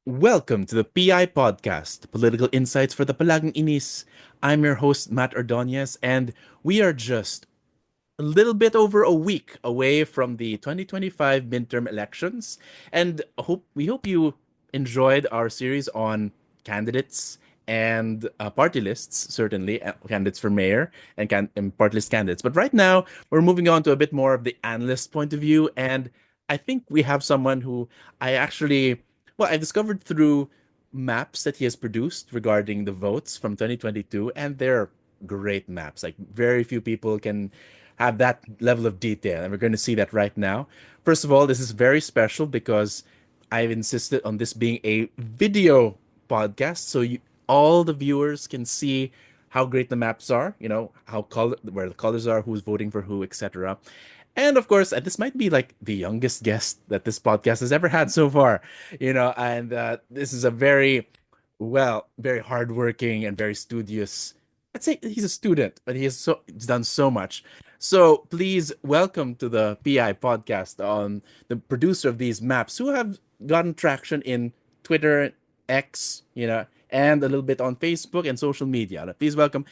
Welcome to the PI Podcast, Political Insights for the Palagang Inis. I'm your host, Matt Ordonez, and we are just a little bit over a week away from the 2025 midterm elections. And we hope you enjoyed our series on candidates and party lists, certainly, candidates for mayor and party list candidates. But right now, we're moving on to a bit more of the analyst point of view. And I think we have someone who I actually I discovered through maps that he has produced regarding the votes from 2022, and they're great maps. Like, very few people can have that level of detail, and we're going to see that right now. First of all, this is very special because I've insisted on this being a video podcast, so all the viewers can see how great the maps are. Where the colors are, who's voting for who, etc. And of course, this might be like the youngest guest that this podcast has ever had so far, and this is a very hardworking and very studious. I'd say he's a student, but he's done so much. So please welcome to the PI podcast on the producer of these maps who have gotten traction in Twitter, X, and a little bit on Facebook and social media. Please welcome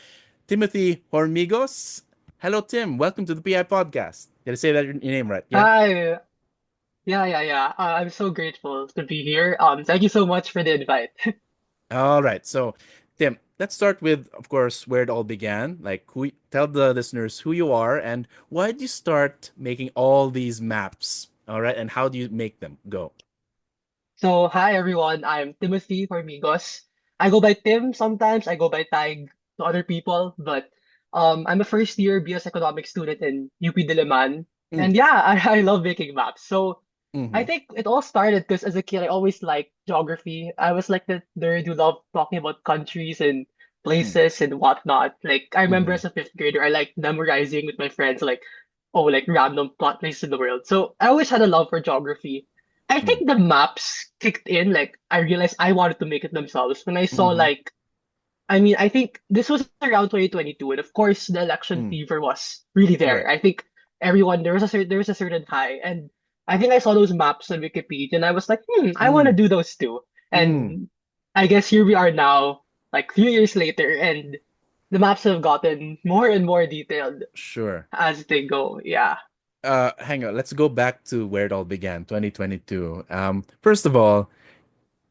Timothy Hormigos. Hello, Tim. Welcome to the PI podcast. Did I say that your name right? Yeah. Hi. Yeah. I'm so grateful to be here. Thank you so much for the invite. All right. So, Tim, let's start with, of course, where it all began. Like, tell the listeners who you are and why did you start making all these maps? All right, and how do you make them go? So, hi everyone. I'm Timothy Hormigos. I go by Tim sometimes. I go by Tag to other people, but I'm a first year BS economics student in UP Diliman. Mm, And yeah, I love making maps. So I mm-hmm, think it all started because as a kid, I always liked geography. I was like the nerd who loved talking about countries and mm, places and whatnot. Like I remember mm-hmm, as a fifth grader, I liked memorizing with my friends, like like random plot places in the world. So I always had a love for geography. I mm, think the maps kicked in. Like I realized I wanted to make it themselves when I saw mm-hmm, I think this was around 2022, and of course the election mm. fever was really there. Right. I think everyone there was a certain high, and I think I saw those maps on Wikipedia, and I was like, I want to Mm, do those too. mm, And I guess here we are now, like 3 years later, and the maps have gotten more and more detailed sure. as they go. Yeah. Hang on. Let's go back to where it all began, 2022. First of all,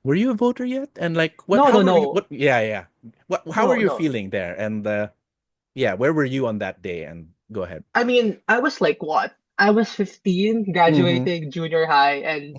were you a voter yet? And like, No, no, no, yeah, yeah. How were no, you no. feeling there? And yeah, where were you on that day? And go ahead. I mean, I was like what? I was 15, Mm-hmm. graduating junior high, and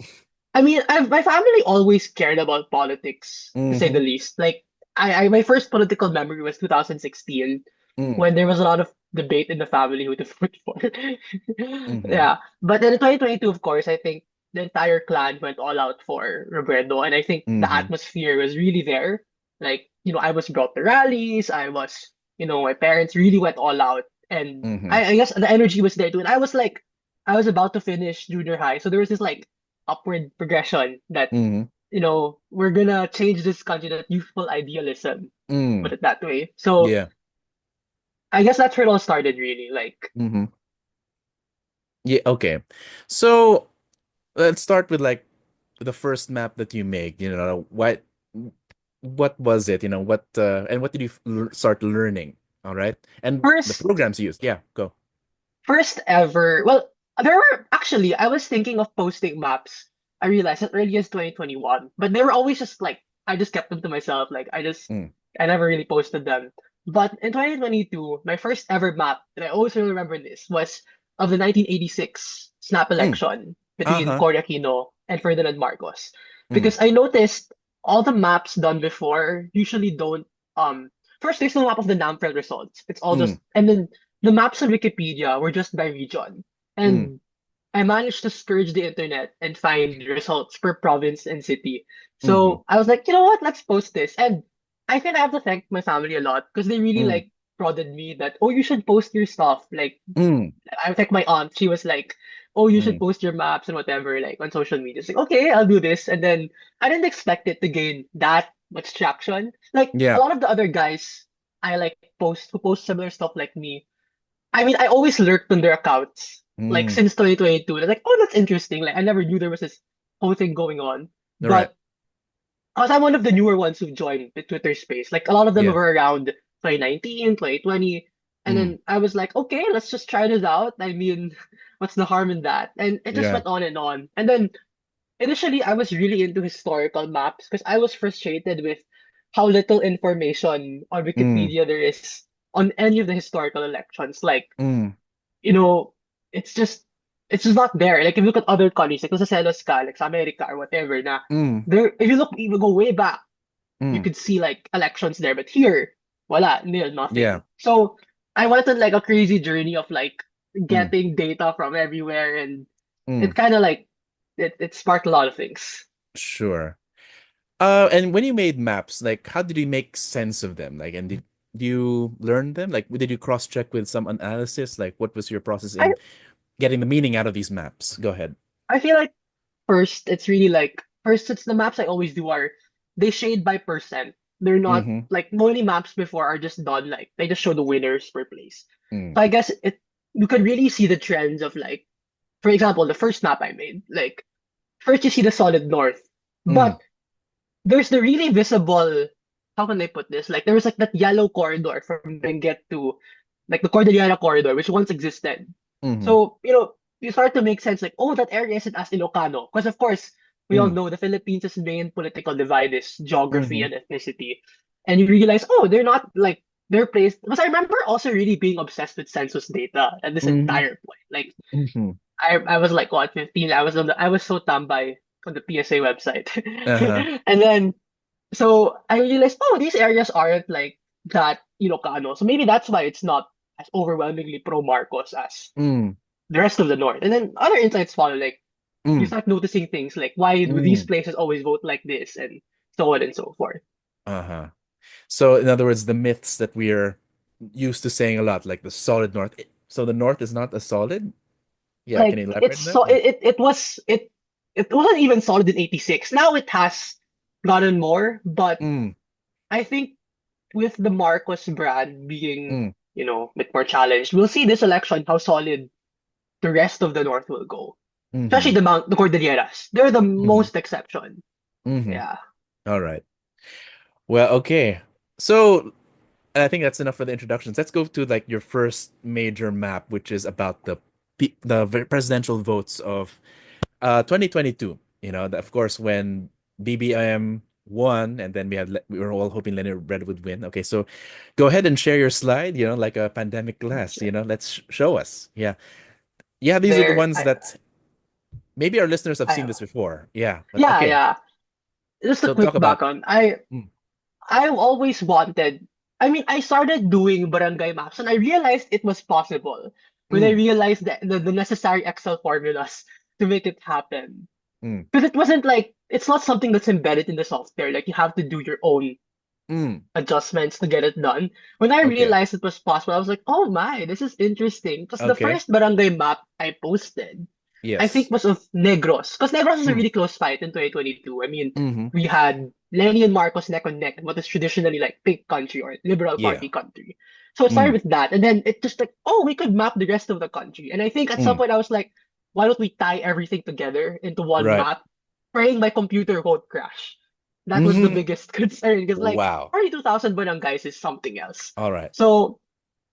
my family always cared about politics, to say the Mm-hmm. least. Like, my first political memory was 2016, Mm, when there was a lot of debate in the family who to vote for. mm-hmm. Yeah, but then in 2022, of course, I think the entire clan went all out for Robredo, and I think the Mm-hmm. atmosphere was really there. Like, I was brought to rallies. My parents really went all out, and Mm-hmm. I guess the energy was there too. And I was about to finish junior high, so there was this like upward progression that Mm-hmm. we're gonna change this country, that youthful idealism, put Mm. it that way. So Yeah. I guess that's where it all started, really. Like, Mm-hmm. Yeah, okay. So let's start with like the first map that you make, what was it, what did you start learning? All right. And the first programs you used. Yeah, go. first ever, well, there were actually, I was thinking of posting maps. I realized as early as 2021, but they were always just like, I just kept them to myself. Mm. I never really posted them. But in 2022, my first ever map, and I always really remember this, was of the 1986 snap Mm. election between Uh-huh. Cory Aquino and Ferdinand Marcos. Mm. Because I noticed all the maps done before usually don't, um, first there's no map of the NAMFEL results. It's all Mm. just, and then the maps on Wikipedia were just by region. Mm. And I managed to scourge the internet and find results per province and city. Mm-hmm. So I was like, you know what? Let's post this. And I think I have to thank my family a lot because they really Mm. like prodded me that, oh, you should post your stuff. Like, Mm. I think my aunt, she was like, oh, you should Mm. post your maps and whatever, like on social media. It's like, okay, I'll do this. And then I didn't expect it to gain that much traction. Like a Yeah. lot of the other guys I like who post similar stuff like me, I mean, I always lurked on their accounts, like Mm. since 2022. And I was like, oh, that's interesting. Like, I never knew there was this whole thing going on. All right. But because I'm one of the newer ones who joined the Twitter space. Like a lot of them Yeah. were around 2019, 2020. And Mm. then I was like, okay, let's just try this out. I mean, what's the harm in that? And it just Yeah. went on and on. And then initially, I was really into historical maps because I was frustrated with how little information on Mm. Wikipedia there is on any of the historical elections. Like, Mm. you know, it's just it's just not there. Like if you look at other countries, like sa Celos ka, like sa America or whatever, na Mm. there if you look even go way back, you Mm. could see like elections there. But here, voila, nil, Yeah. nothing. So I went on like a crazy journey of like Mm. getting data from everywhere and Mm. it kind of like it sparked a lot of things. Sure. And when you made maps, like how did you make sense of them? Like, and did you learn them? Like, did you cross-check with some analysis? Like, what was your process I in getting the meaning out of these maps? Go ahead. I feel like first it's really like first it's the maps I always do are they shade by percent. They're not Mm-hmm. like many maps before are just done like they just show the winners per place. Mm. So I guess it you could really see the trends of like for example the first map I made like first you see the solid north, Mm. but there's the really visible how can I put this like there was like that yellow corridor from Benguet to like the Cordillera corridor which once existed. Mm-hmm. So, you start to make sense like, oh, that area isn't as Ilocano. Because of course, we all Mm. know the Philippines' main political divide is geography Mm-hmm. and ethnicity. And you realize, oh, they're not like they're placed because I remember also really being obsessed with census data at this Mm-hmm. entire point. Like Mm-hmm. I was like what 15, I was so tambay on the PSA website. Uh-huh. And then so I realized, oh, these areas aren't like that Ilocano. So maybe that's why it's not as overwhelmingly pro Marcos as Mm. the rest of the North. And then other insights follow, like you Mm. start noticing things like why do these Mm. places always vote like this and so on and so forth. Uh-huh. So, in other words, the myths that we're used to saying a lot, like the solid north. So the north is not a solid? Yeah, can Like you elaborate it's on that? so Yeah. it wasn't even solid in 86. Now it has gotten more, but Mm. I think with the Marcos brand being, Mm. a bit more challenged, we'll see this election how solid the rest of the North will go. Especially Mm-hmm. the Cordilleras. They're the Mm-hmm. most exception. Mm-hmm. Yeah. All right. Well, okay. So I think that's enough for the introductions. Let's go to like your first major map, which is about the presidential votes of 2022. Of course, when BBM won, and then we were all hoping Lenny Red would win. Okay, so go ahead and share your slide. Like a pandemic glass. Let's show us. Yeah, yeah. These are the There ones that maybe our listeners have seen I this before. Yeah, but yeah, okay. yeah. Just a So talk quick about. background. I Mm. I've always wanted. I mean, I started doing barangay maps and I realized it was possible when I Mm. realized the necessary Excel formulas to make it happen. Mm. Because it wasn't like it's not something that's embedded in the software. Like you have to do your own Mm. adjustments to get it done. When I Okay. realized it was possible, I was like, oh my, this is interesting. Because the Okay. first barangay map I posted, I think Yes. was of Negros. Because Negros was a Mm. really close fight in 2022. I mean, Mm-hmm. we had Lenny and Marcos neck on neck in what is traditionally like pink country or liberal Yeah. party country. So it started Mm. with that. And then it just like, oh, we could map the rest of the country. And I think at some Mm. point I was like, why don't we tie everything together into one Right. map? Praying my computer won't crash. That was the Mm-hmm. biggest concern because like Wow. 42,000 barangays is something else. All right. So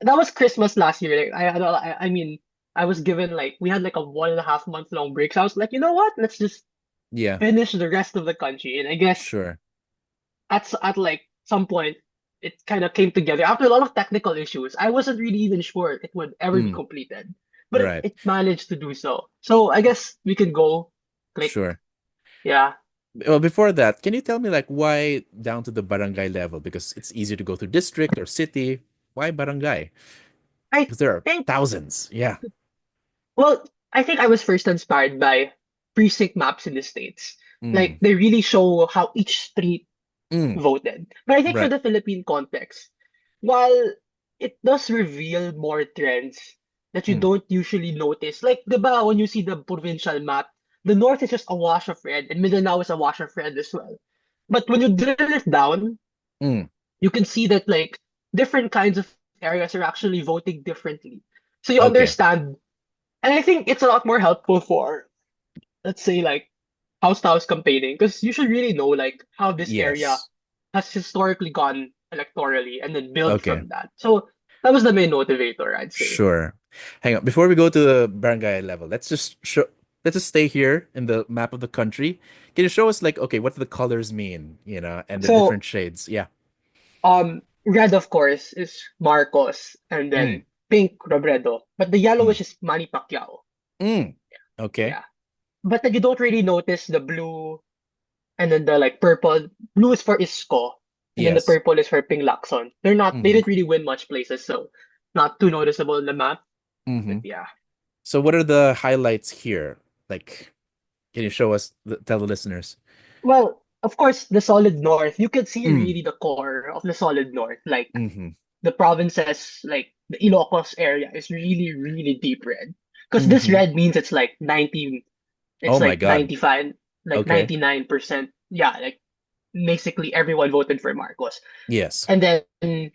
that was Christmas last year. Like I mean, I was given like we had like a 1.5 month long break. So I was like, you know what? Let's just Yeah. finish the rest of the country. And I guess Sure. at like some point it kind of came together after a lot of technical issues. I wasn't really even sure it would ever be Mm. completed, but it, Right. it managed to do so. So I guess we can go click. Sure. Yeah. Well, before that, can you tell me like why down to the barangay level? Because it's easier to go through district or city. Why barangay? I Because there are think thousands. Yeah. Well, I think I was first inspired by precinct maps in the States. Like Mm. they really show how each street Mm. voted. But I think for Right. the Philippine context, while it does reveal more trends that you Mm. don't usually notice, like diba, when you see the provincial map, the north is just a wash of red and Mindanao is a wash of red as well. But when you drill it down, Mm. you can see that like different kinds of areas are actually voting differently. So you Okay. understand and I think it's a lot more helpful for, let's say, like, house to house campaigning because you should really know like how this area Yes. has historically gone electorally and then build Okay. from that. So that was the main motivator, I'd say. Sure. Hang on. Before we go to the barangay level, let's just stay here in the map of the country. Can you show us like okay, what do the colors mean, and the So different shades? Yeah. red of course is Marcos and Mm. then pink Robredo, but the Mm. yellowish is Manny Pacquiao. Mm. Okay. Yeah. But then you don't really notice the blue and then the like purple. Blue is for Isko, and then the Yes. purple is for Ping Lacson. They Mm-hmm. didn't really win much places, so not too noticeable in the map. But Mm-hmm. yeah. So what are the highlights here? Like, can you show us, tell the listeners? Well, of course, the solid north, you can see Mm. really the core of the solid north. Like Mm-hmm. the provinces, like the Ilocos area is really, really deep red. Because this Mm-hmm. red means it's like 19, Oh it's my like God. 95, like Okay. 99%. Yeah, like basically everyone voted for Marcos. Yes. And then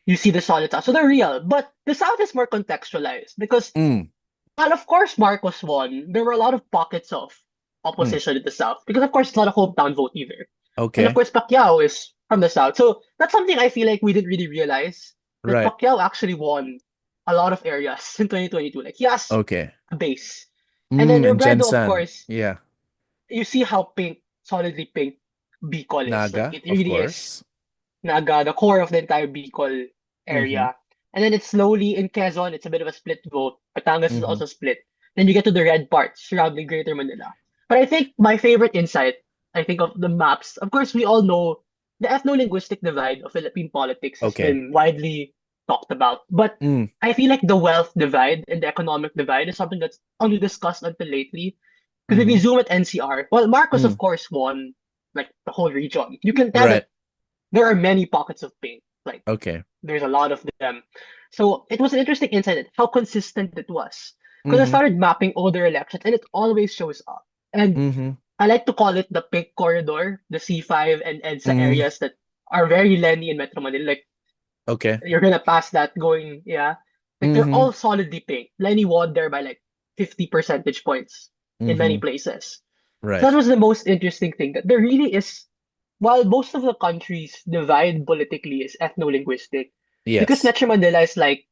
you see the solid south. So they're real. But the south is more contextualized because Mm. while of course Marcos won, there were a lot of pockets of Mm. opposition in the south. Because of course it's not a hometown vote either. And of Okay. course Pacquiao is from the south. So that's something I feel like we didn't really realize that Right. Pacquiao actually won a lot of areas in 2022. Like he has Okay. a base. And then And Robredo, of Jensen. course, Yeah. you see how pink, solidly pink Bicol is. Like Naga, it of really is course. Naga, the core of the entire Bicol Mm-hmm. area. And then it's slowly in Quezon, it's a bit of a split vote. Batangas is Mm-hmm. also split. Then you get to the red parts surrounding Greater Manila. But I think my favorite insight, I think of the maps, of course, we all know the ethno-linguistic divide of Philippine politics has Okay. been widely talked about. But Mm. I feel like the wealth divide and the economic divide is something that's only discussed until lately. Because if you Mm-hmm. zoom at NCR, well, Marcos, Mm. of course, won like the whole region. You can tell Right. that there are many pockets of pink. Like Okay. there's a lot of them. So it was an interesting insight at how consistent it was. Because I Mm-hmm. started mapping older elections and it always shows up. And Mm-hmm. I like to call it the pink corridor, the C5 and EDSA Mm. areas that are very Lenny in Metro Manila. Like Okay. you're gonna pass that going, yeah. Like they're Mm-hmm. all solidly pink. Lenny won there by like 50 percentage points in many Mm-hmm. places. So that Right. was the most interesting thing that there really is while most of the country's divide politically is ethno-linguistic, because Yes. Metro Manila is like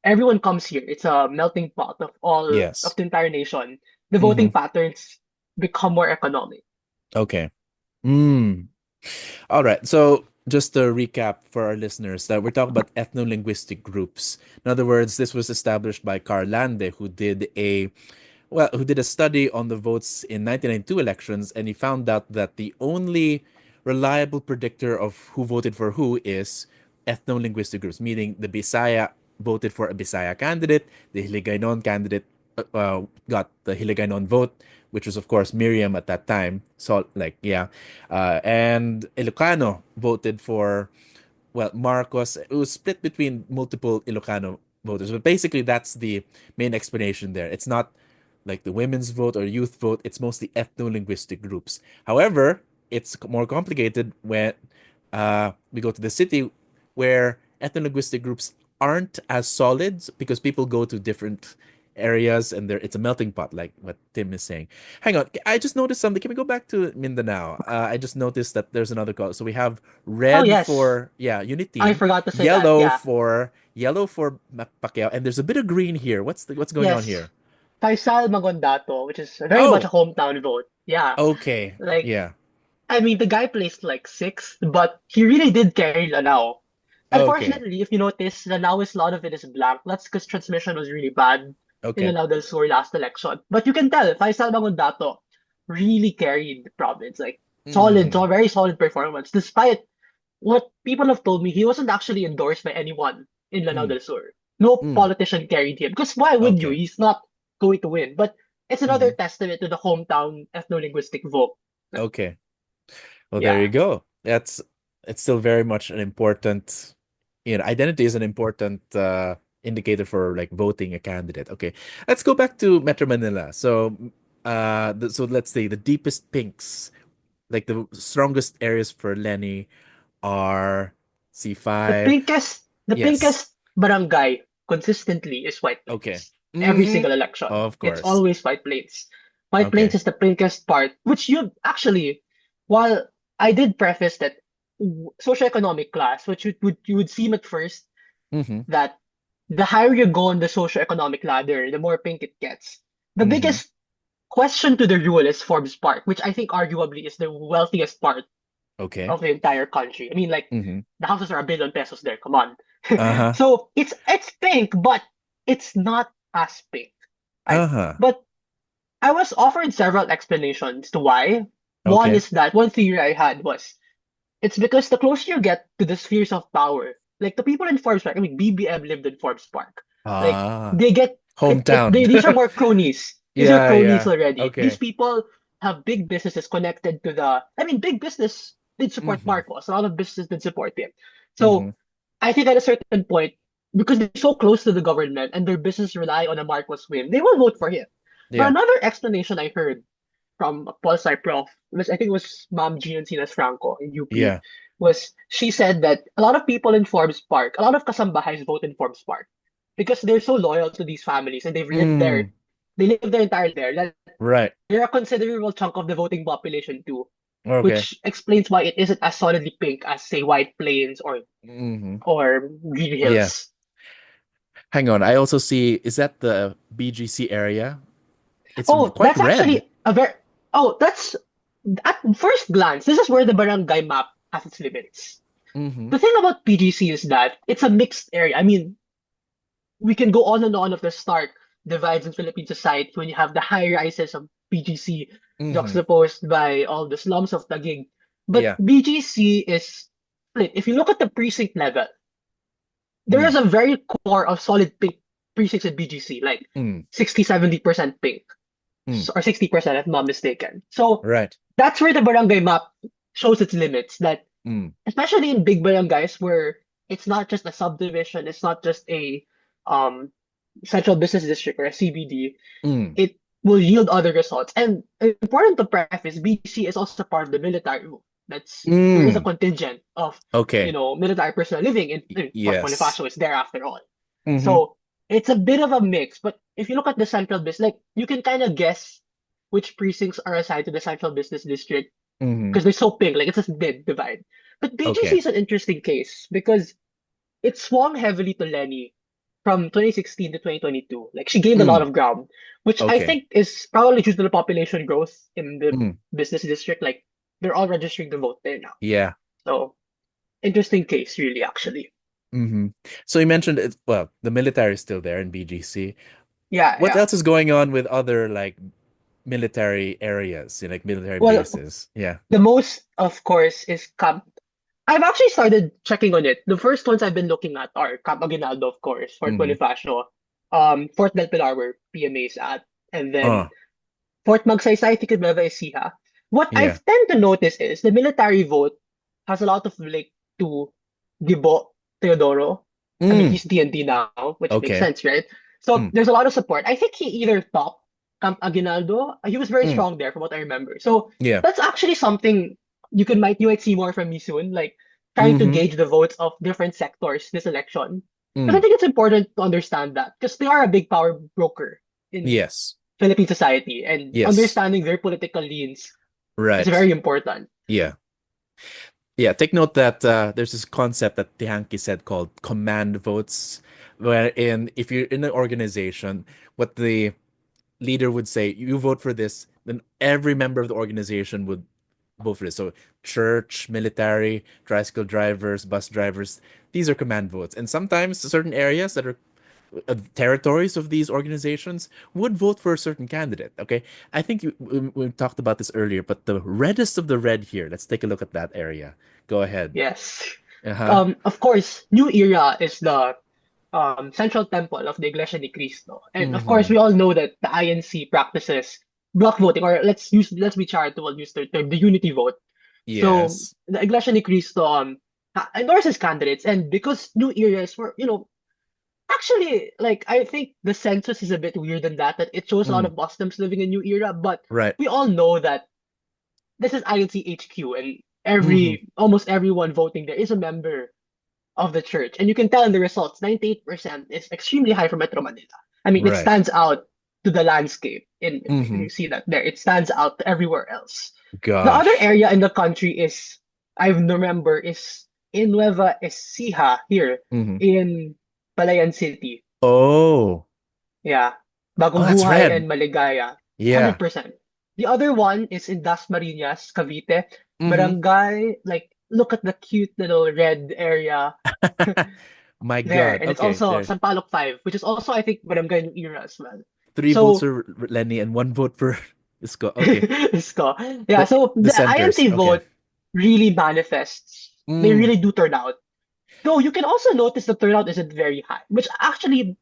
everyone comes here. It's a melting pot of all of Yes. the entire nation. The Mm-hmm. voting patterns become more economic. Okay. Mm. All right. So just to recap for our listeners that we're talking about ethno-linguistic groups. In other words, this was established by Carl Lande, who did a study on the votes in 1992 elections, and he found out that the only reliable predictor of who voted for who is ethno-linguistic groups, meaning the Bisaya voted for a Bisaya candidate, the Hiligaynon candidate got the Hiligaynon vote, which was of course Miriam at that time. So like yeah, and Ilocano voted for Marcos. It was split between multiple Ilocano voters, but basically that's the main explanation there. It's not like the women's vote or youth vote. It's mostly ethno-linguistic groups. However, it's more complicated when we go to the city where ethno-linguistic groups aren't as solid because people go to different areas and there it's a melting pot like what Tim is saying. Hang on, I just noticed something. Can we go back to Mindanao? I just noticed that there's another color. So we have Oh red yes, for unit I team, forgot to say that. Yeah. yellow for Pacquiao, and there's a bit of green here. What's going on Yes. here? Faisal Magondato, which is very much a Oh, hometown vote. Yeah. okay. Like Yeah. I mean, the guy placed like sixth, but he really did carry Lanao. Okay. Unfortunately, if you notice, Lanao is a lot of it is blank. That's because transmission was really bad in Okay. Lanao del Sur last election. But you can tell, Faisal Magundato really carried the province. Like solid, Mm-hmm. so very solid performance. Despite what people have told me, he wasn't actually endorsed by anyone in Lanao Mm. del Sur. No Mm. politician carried him. Because why would you? Okay. He's not going to win. But it's another Mm-hmm. testament to the hometown ethno-linguistic vote. Okay. Well, there Yeah. you go. That's it's still very much an important, identity is an important indicator for like voting a candidate. Okay, let's go back to Metro Manila. So, so let's say the deepest pinks, like the strongest areas for Lenny are The C5. pinkest, the Yes. pinkest barangay consistently is White Okay. Plains. Every Mm-hmm. single election, Of it's course. always White Plains. White Plains Okay. is the pinkiest part, which you actually, while I did preface that socioeconomic class, which you would seem at first Mm-hmm. that the higher you go on the socioeconomic ladder, the more pink it gets. The Mm-hmm. biggest question to the rule is Forbes Park, which I think arguably is the wealthiest part Okay. of the entire country. I mean, like Mm-hmm. the houses are a billion pesos there. Come on. Uh-huh. So it's pink, but it's not as pink. Right? Uh-huh. But I was offered several explanations to why. One Okay. is that one theory I had was it's because the closer you get to the spheres of power, like the people in Forbes Park, I mean, BBM lived in Forbes Park. Like Ah. they get Hometown. these are more cronies. These are Yeah, cronies yeah. already. These Okay. people have big businesses connected to the. I mean, big business did support Mm-hmm. Marcos. A lot of businesses did support him. Mm-hmm. So I think at a certain point, because they're so close to the government and their business rely on a Marcos win, they will vote for him. But Yeah. another explanation I heard from a Pulsar prof, was I think it was Ma'am Gian Sinas Franco in UP, Yeah. was she said that a lot of people in Forbes Park, a lot of Kasambahays vote in Forbes Park because they're so loyal to these families and they've lived there, Mm. they live their entire there that Right. they're a considerable chunk of the voting population too, Okay. which explains why it isn't as solidly pink as say White Plains Mm-hmm. or Green Yeah. Hills. Hang on. I also see, is that the BGC area? It's Oh, quite that's red. actually a very that's at first glance, this is where the barangay map has its limits. Mm-hmm. The thing about PGC is that it's a mixed area. I mean, we can go on and on of the stark divides in Philippine society when you have the high rises of BGC Mm-hmm. juxtaposed by all the slums of Taguig. But Yeah. BGC is split. If you look at the precinct level, there is Mm. a very core of solid pink precincts in BGC, like Mm. 60-70% pink, Mm. or 60% if I'm not mistaken. So Right. that's where the barangay map shows its limits, that Mm. especially in big barangays where it's not just a subdivision, it's not just a um central business district or a CBD, Mm. it will yield other results. And important to preface, BC is also part of the military rule. There is a Mm. contingent of Okay. military personnel living in Fort Yes. Bonifacio is there after all. Mm-hmm. So it's a bit of a mix. But if you look at the central business, like you can kind of guess which precincts are assigned to the central business district Mm-hmm. because they're so pink, like it's a dead divide. But BGC Okay. is an interesting case because it swung heavily to Lenny from 2016 to 2022. Like she gained a lot Mm. of ground, which I Okay. think is probably due to the population growth in the Mm. business district. Like they're all registering to vote there now. Yeah. So interesting case, really, actually. Mm-hmm. So you mentioned it, well, the military is still there in BGC. Yeah, What yeah. else is going on with other like military areas, like military Well, bases? Yeah. the most, of course, is Camp. I've actually started checking on it. The first ones I've been looking at are Camp Aguinaldo, of course, Fort Mm-hmm. Bonifacio, Fort Del Pilar, where PMA is at, and then Uh, Fort Magsaysay, Tikid Nueva Ecija. What yeah. I've tend to notice is the military vote has a lot of link to Gibo Teodoro. I mean, Mm. he's DND now, which makes Okay. sense, right? So Mm. there's a lot of support. I think he either topped Camp Aguinaldo. He was very Mm. strong there, from what I remember. So Yeah. that's actually something you might see more from me soon, like trying to Mm-hmm. gauge the votes of different sectors this election. Because I Mm. think it's important to understand that because they are a big power broker in Yes. Philippine society, and Yes. understanding their political leans is Right. very important. Yeah. Yeah. Take note that there's this concept that Tihanki said called command votes, wherein if you're in an organization, what the leader would say, you vote for this, then every member of the organization would vote for this. So church, military, tricycle drivers, bus drivers, these are command votes. And sometimes certain areas that are territories of these organizations would vote for a certain candidate. Okay. I think we talked about this earlier, but the reddest of the red here, let's take a look at that area. Go ahead. Yes. Uh-huh. Of course, New Era is the central temple of the Iglesia ni Cristo. And of course, Mm-hmm. we all know that the INC practices block voting, or let's be charitable, use the term the unity vote. So Yes. the Iglesia ni Cristo endorses candidates, and because New Era is for actually, like, I think the census is a bit weird in that it shows a lot Mm. of Muslims living in New Era, but Right. we all know that this is INC HQ, and Mm-hmm. almost everyone voting there is a member of the church. And you can tell in the results, 98% is extremely high for Metro Manila. I mean, it Right. stands out. to the landscape. Mm-hmm. You see that there, it stands out everywhere else. The other Gosh. area in the country is I remember is in Nueva Ecija here Mm-hmm. in Palayan City. Oh. Yeah. Oh, Bagong that's Buhay red. and Maligaya. Yeah. 100%. The other one is in Dasmariñas, Cavite. Mm-hmm. Barangay, like, look at the cute little red area My there. God. And it's Okay, also there. Sampaloc 5, which is also, I think, Barangay New Era as well. 3 votes So, for Lenny and 1 vote for Isko. Okay. Isko. Yeah, The so the the centers. INC Okay. vote really manifests. They Mm. really do turn out. Though you can also notice the turnout isn't very high, which actually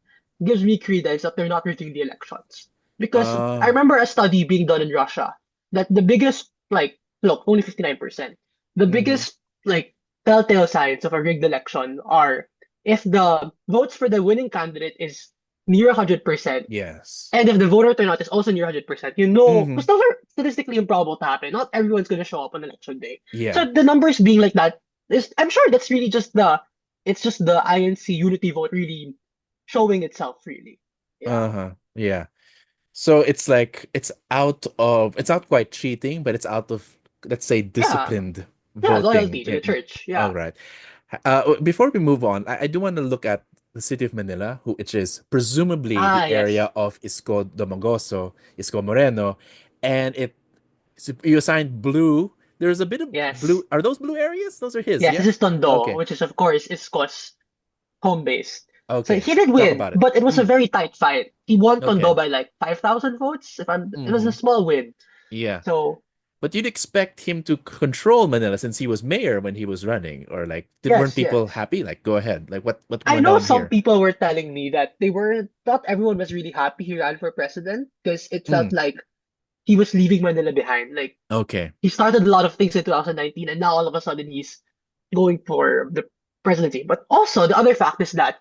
gives me credence that they're not rigging the elections. Because I Uh, remember a study being done in Russia that the biggest, like, look, only 59%. The mm-hmm. biggest, like, telltale signs of a rigged election are if the votes for the winning candidate is near 100%, Yes. and if the voter turnout is also near 100%, you know, Mm-hmm. because those are statistically improbable to happen. Not everyone's going to show up on election day. Yeah. So the numbers being like that is, I'm sure that's really just it's just the INC unity vote really showing itself, really. Yeah. Uh-huh. Yeah. So it's like it's not quite cheating, but it's out of, let's say, Yeah. disciplined Yeah. voting. Loyalty to the church. All Yeah. right. Before we move on, I do want to look at the city of Manila, which is presumably the Ah, area yes. of Isko Domagoso, Isko Moreno, and you assigned blue. There's a bit of blue. Yes. Are those blue areas? Those are his, Yes, yeah? this is Tondo, Okay. which is, of course, Isko's home base. So Okay. he did Talk win, about it. but it was a Mm, very tight fight. He won Tondo okay. by like 5,000 votes. It was a Mm-hmm. small win. Yeah. So But you'd expect him to control Manila since he was mayor when he was running, or like, weren't yes, people yes. happy? Like, go ahead. Like, what I went know on some here? people were telling me that they were not everyone was really happy he ran for president because it felt Mm, like he was leaving Manila behind. Like okay. he started a lot of things in 2019 and now all of a sudden he's going for the presidency. But also the other fact is that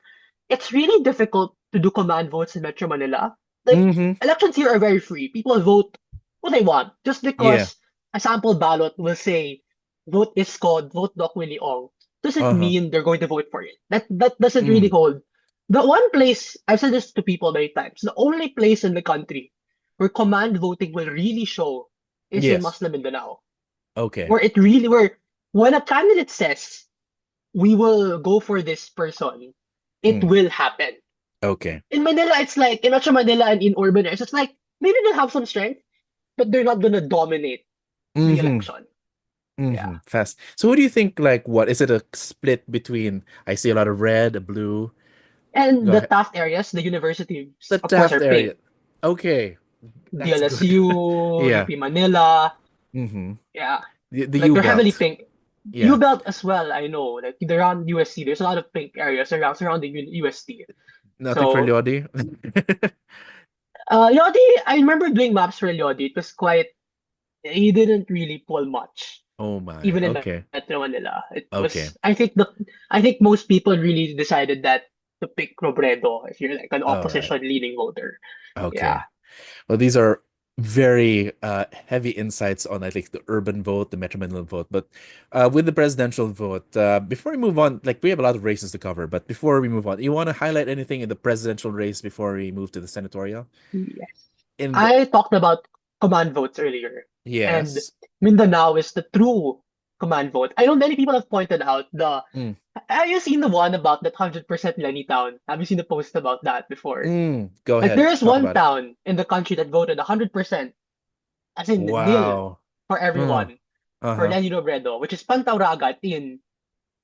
it's really difficult to do command votes in Metro Manila. Like Mm-hmm. elections here are very free. People vote what they want just Yeah. because a sample ballot will say vote is called vote Doc Willie Ong doesn't Uh-huh. mean they're going to vote for it. That doesn't really Mm. hold. The one place I've said this to people many times, the only place in the country where command voting will really show is in Yes. Muslim Mindanao, Okay. where it really where when a candidate says we will go for this person, it Mm. will happen. Okay. In Manila, it's like in Metro Manila and in urban areas, it's like maybe they'll have some strength, but they're not gonna dominate the Mm-hmm. election. Yeah. Mm-hmm. Fast. So what do you think, like, what is it, a split between, I see a lot of red, a blue. And Go the ahead. Taft areas, the The universities, of course, Taft are area. pink. Okay. That's good. DLSU, Yeah. UP Manila, Mm-hmm. yeah. The Like U they're heavily belt. pink. Yeah. U-Belt as well, I know. Like around UST, there's a lot of pink areas around surrounding UST. Nothing for So, Lodi. Lodi, I remember doing maps for Lodi. It was quite, he didn't really pull much, Oh my. even in Okay. Metro Manila. It Okay. was, I think most people really decided that to pick Robredo if you're like an All right. opposition leaning voter. Yeah. Okay. Well, these are very heavy insights on, I think, the urban vote, the Metro Manila vote. But with the presidential vote, before we move on, like, we have a lot of races to cover. But before we move on, you want to highlight anything in the presidential race before we move to the senatorial? Yes. In the I talked about command votes earlier, and Yes. Mindanao is the true command vote. I know many people have pointed out the. Mm. Have you seen the one about that 100% Lenny town? Have you seen the post about that before? Go Like ahead. there is Talk one about it. town in the country that voted 100%, as in nil Wow. for Mm. everyone for Uh-huh. Lenny Robredo, which is Pantauragat in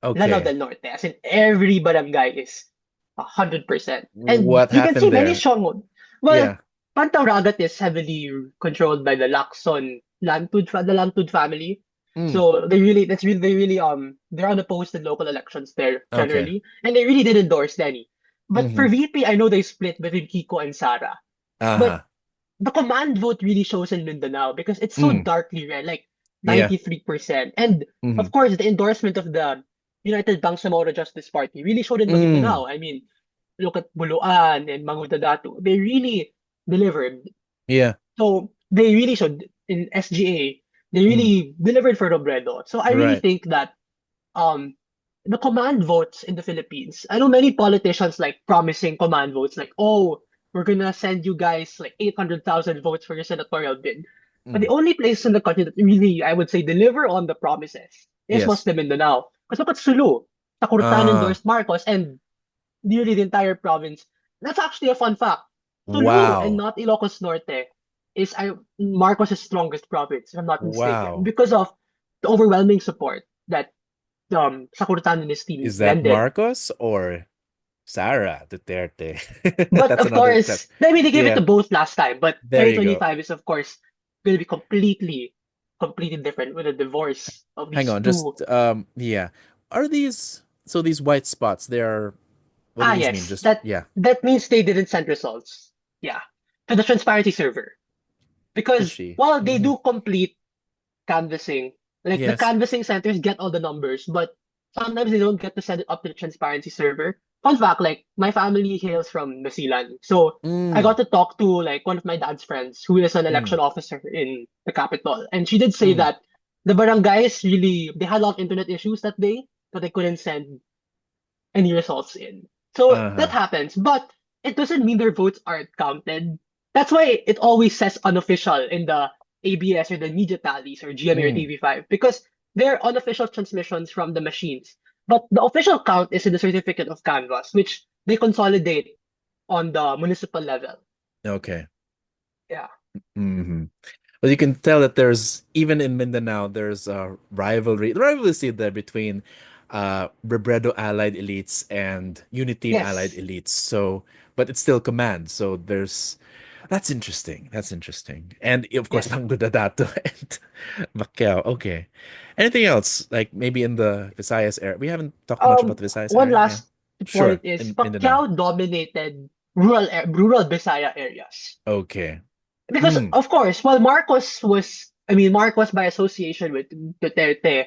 Lanao Okay. del Norte, as in every barangay is 100%. And What you can see happened many there? Shongon. Well, Yeah. Pantauragat is heavily controlled by the Lacson the Lantud family. Mm. So they really they're unopposed in local elections there Okay. generally. And they really did endorse Lenny. But for Mm-hmm. VP, I know they split between Kiko and Sara. But Uh-huh. the command vote really shows in Mindanao because it's so Mm. darkly red, like Yeah. 93%. And Mm-hmm. of course, the endorsement of the United Bangsamoro Justice Party really showed in Mm. Maguindanao. I mean, look at Buluan and Mangudadatu. They really delivered. Yeah. So they really showed in SGA. They Mm. really delivered for Robredo. So I really Right. think that um the command votes in the Philippines. I know many politicians like promising command votes, like, oh, we're gonna send you guys like 800,000 votes for your senatorial bid. But the Mm. only place in the country that really, I would say, deliver on the promises was Yes. the Mindanao. Because look at Sulu. Takurtan Uh, endorsed Marcos and nearly the entire province. That's actually a fun fact. Sulu and wow. not Ilocos Norte is Marcos' strongest province, if I'm not mistaken, Wow. because of the overwhelming support that Sakurtan and his team Is that lended. Marcos or Sara Duterte? But That's of another question. course, I mean, they gave it to Yeah, both last time, but there you go. 2025 is, of course, going to be completely different with the divorce of Hang these on, two. just yeah. Are these so these white spots, they are what do Ah, these mean? yes, Just that yeah. that means they didn't send results. Yeah, to the transparency server. Because Fishy. while they Hmm. do complete canvassing, like the Yes. canvassing centers get all the numbers, but sometimes they don't get to send it up to the transparency server. Fun fact, like my family hails from Basilan. So I Mm, got to talk to like one of my dad's friends who is an mm, election officer in the capital. And she did say mm. that the barangays really they had a lot of internet issues that day, so they couldn't send any results in. So that Uh-huh. happens, but it doesn't mean their votes aren't counted. That's why it always says unofficial in the ABS or the media tallies or GMA or Mm. TV5 because they're unofficial transmissions from the machines. But the official count is in the certificate of canvas, which they consolidate on the municipal level. Okay. Yeah. Hmm. But you can tell that there's even in Mindanao there's a rivalry there between Robredo allied elites and Uniteam allied Yes. elites. So, but it's still command. So there's that's interesting. That's interesting. And of course, Yes. Tango Dadato and Macau. Okay. Anything else? Like maybe in the Visayas area. We haven't talked much about the Visayas One area. Yeah. last point Sure. is In Mindanao. Pacquiao dominated rural Bisaya areas. Okay. Because Mm. of course, while Marcos by association with Duterte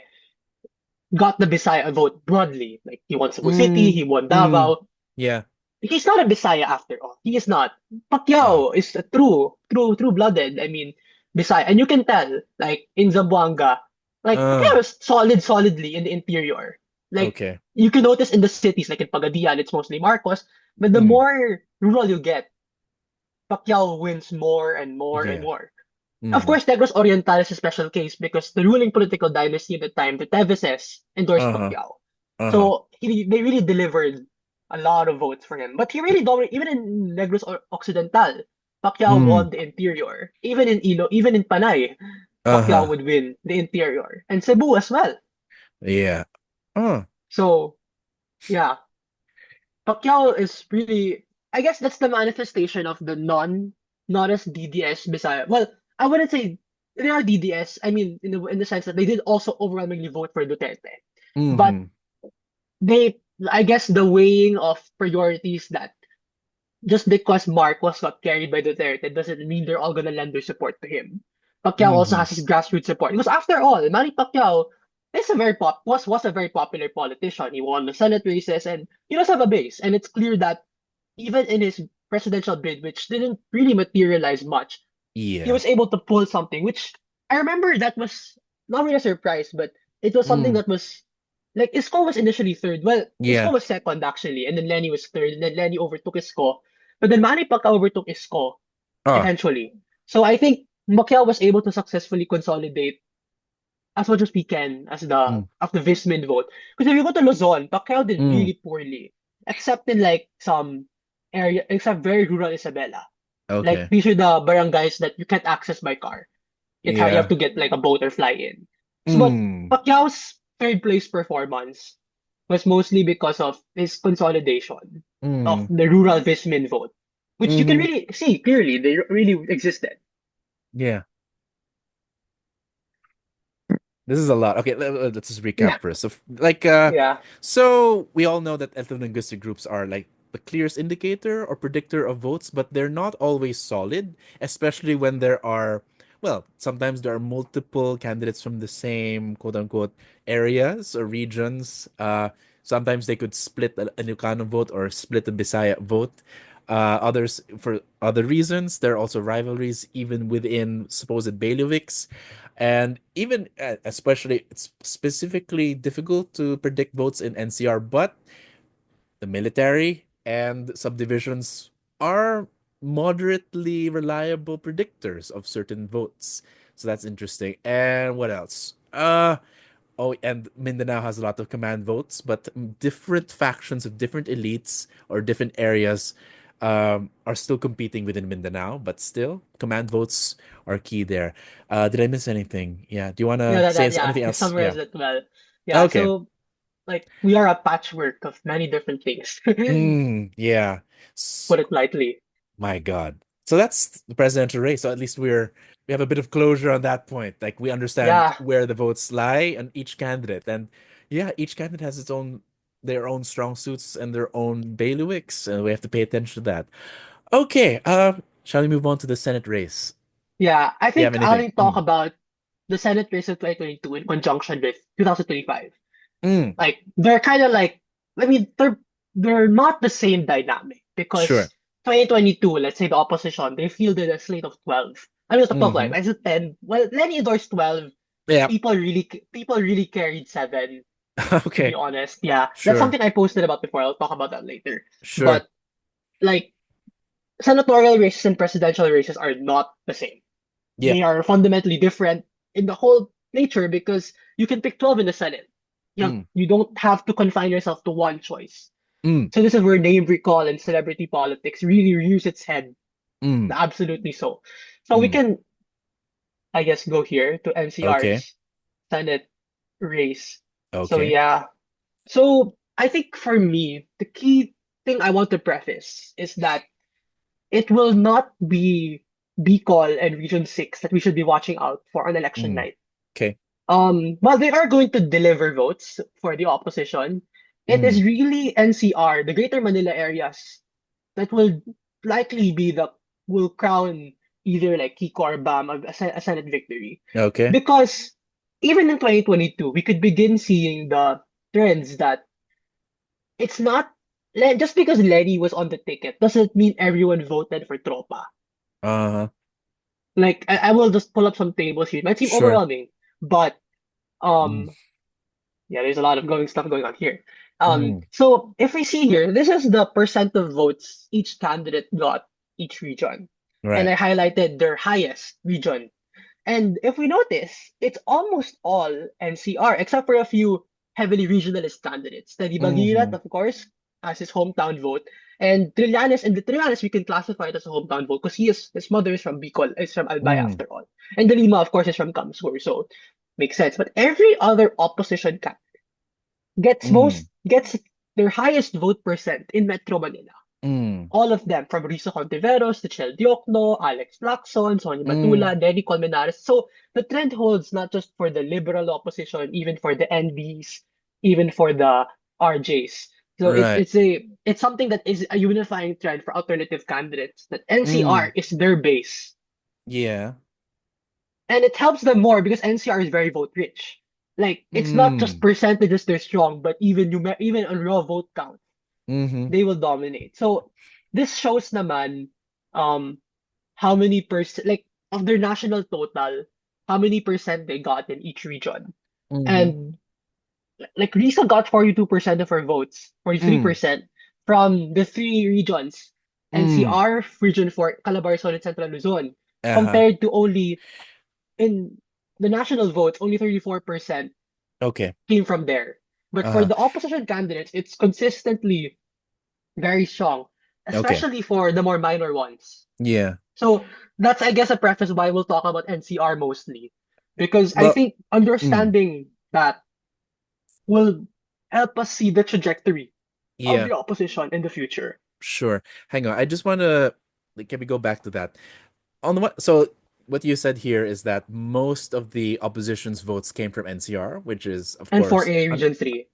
got the Bisaya vote broadly. Like he won Cebu City, Mm. he won Mm. Davao. Yeah. He's not a Bisaya after all. He is not. Ah. Pacquiao is a true blooded. I mean, Bisaya, and you can tell like in Zamboanga, like Pacquiao Uh. is solidly in the interior. Like Okay. you can notice in the cities, like in Pagadian, it's mostly Marcos. But the Mm. more rural you get, Pacquiao wins more and more and Yeah. more. Of Mm-hmm. course, Negros Oriental is a special case because the ruling political dynasty at the time, the Teveses, endorsed Uh-huh. Pacquiao. Uh-huh. So they really delivered a lot of votes for him. But he really dominated, even in Occidental, Pacquiao Mm. won the interior. Even in even in Panay, Pacquiao Uh-huh. would win the interior. And Cebu as well. Yeah. Oh. So, yeah, Pacquiao is really, I guess that's the manifestation of the not as DDS Bisaya. Well, I wouldn't say they are DDS. I mean, in the sense that they did also overwhelmingly vote for Duterte, but Mm-hmm. they, I guess, the weighing of priorities that just because Marcos got carried by Duterte doesn't mean they're all gonna lend their support to him. Pacquiao also Mm-hmm. has his grassroots support because after all, Manny Pacquiao is a very was a very popular politician. He won the Senate races and he does have a base. And it's clear that even in his presidential bid, which didn't really materialize much, he Yeah. was able to pull something, which I remember that was not really a surprise, but it was something Mm. that was like Isco was initially third. Well, Isco Yeah. was second actually, and then Lenny was third, and then Lenny overtook Isco. But then Manny Pacquiao overtook Isco Ah. eventually. So I think Pacquiao was able to successfully consolidate as much as we can as the Mm. of the Vismin vote. Because if you go to Luzon, Pacquiao did Mm. really poorly, except in like some area, except very rural Isabela. Like Okay. these are the barangays that you can't access by car. It's how you have Yeah. to get like a boat or fly in. So, but Mm. Pacquiao's third place performance was mostly because of his consolidation of Mm. the rural Vismin vote, which you can Mm-hmm. really see clearly they really existed. Yeah. This is a lot. Okay, let's just recap Yeah, first. So, yeah. so we all know that ethno-linguistic groups are like the clearest indicator or predictor of votes, but they're not always solid, especially when there are, well, sometimes there are multiple candidates from the same quote unquote areas or regions. Sometimes they could split a Ilocano vote or split a Bisaya vote. Others, for other reasons, there are also rivalries even within supposed bailiwicks. And even especially, it's specifically difficult to predict votes in NCR, but the military and subdivisions are moderately reliable predictors of certain votes. So that's interesting. And what else? Oh, and Mindanao has a lot of command votes, but different factions of different elites or different areas are still competing within Mindanao, but still, command votes are key there. Did I miss anything? Yeah. Do you want Yeah, to that, say that yeah, anything you else? Yeah. summarized it well. Yeah, Okay. so like we are a patchwork of many different things, Yeah. put it lightly. My God. So that's the presidential race. So at least we have a bit of closure on that point. Like we understand Yeah, where the votes lie on each candidate. And yeah, each candidate has their own strong suits and their own bailiwicks, and we have to pay attention to that. Okay, shall we move on to the Senate race? yeah. I Do you have think anything? I'll talk about the Senate race of 2022 in conjunction with 2025. Mm, Like they're kind of like, I mean, they're not the same dynamic sure. because 2022, let's say the opposition, they fielded a slate of 12. I mean, it's not 12, Mm-hmm. I said 10. Well, Lenny endorsed 12. Yeah. People really carried 7, to be Okay. honest. Yeah, that's Sure. something I posted about before. I'll talk about that later. Sure. But like senatorial races and presidential races are not the same. Yeah. They are fundamentally different in the whole nature because you can pick 12 in the Senate. Mm, You don't have to confine yourself to one choice. mm, So this is where name recall and celebrity politics really rears its head. mm, Absolutely so. So we mm. can, I guess, go here to Okay. NCR's Senate race. So Okay. yeah. So I think for me, the key thing I want to preface is that it will not be Bicol and Region 6 that we should be watching out for on election Mm. night. Okay. While they are going to deliver votes for the opposition, it is Mm. really NCR, the Greater Manila areas, that will likely be the will crown either like Kiko or Bam a Senate victory. Okay. Because even in 2022, we could begin seeing the trends that it's not just because Lenny was on the ticket doesn't mean everyone voted for Tropa. Uh-huh. Like I will just pull up some tables here. It might seem Sure. overwhelming, but Mm. um yeah, there's a lot of going stuff going on here. Mm. So if we see here, this is the percent of votes each candidate got each region. And Right. I highlighted their highest region. And if we notice, it's almost all NCR, except for a few heavily regionalist candidates. Teddy Bagirat, Mm-hmm. of course, has his hometown vote. And Trillanes, and the Trillanes, we can classify it as a hometown vote because his mother is from Bicol, is from Albay Mm. after all. And the Lima, of course, is from Kamsur, so makes sense. But every other opposition Mm. gets their highest vote percent in Metro Manila. Mm. All of them, from Risa Contiveros to Chel Diokno, Alex Lacson, Sonny Mm. Batula, Denny Colmenares. So the trend holds not just for the liberal opposition, even for the NBs, even for the RJs. So Right. it's something that is a unifying trend for alternative candidates that NCR Mm. is their base. Yeah. And it helps them more because NCR is very vote rich. Like it's not just Mm. percentages they're strong, but even on raw vote count, Mm-hmm. they will dominate. So this shows naman um how many percent like of their national total, how many percent they got in each region. Mm-hmm. And like Risa got 42% of her votes, Mm. 43% from the three regions, Mm. NCR, Region 4, Calabarzon, and Central Luzon, Uh-huh. compared to only in the national votes, only 34% Okay. came from there. But for Uh-huh. the opposition candidates, it's consistently very strong, Okay. especially for the more minor ones. Yeah. So that's, I guess, a preface why we'll talk about NCR mostly. Because I Well, think mm. understanding that will help us see the trajectory of Yeah. the opposition in the future. Sure. Hang on. I just want to like, can we go back to that? On the what so what you said here is that most of the opposition's votes came from NCR, which is of And for course A Region 3.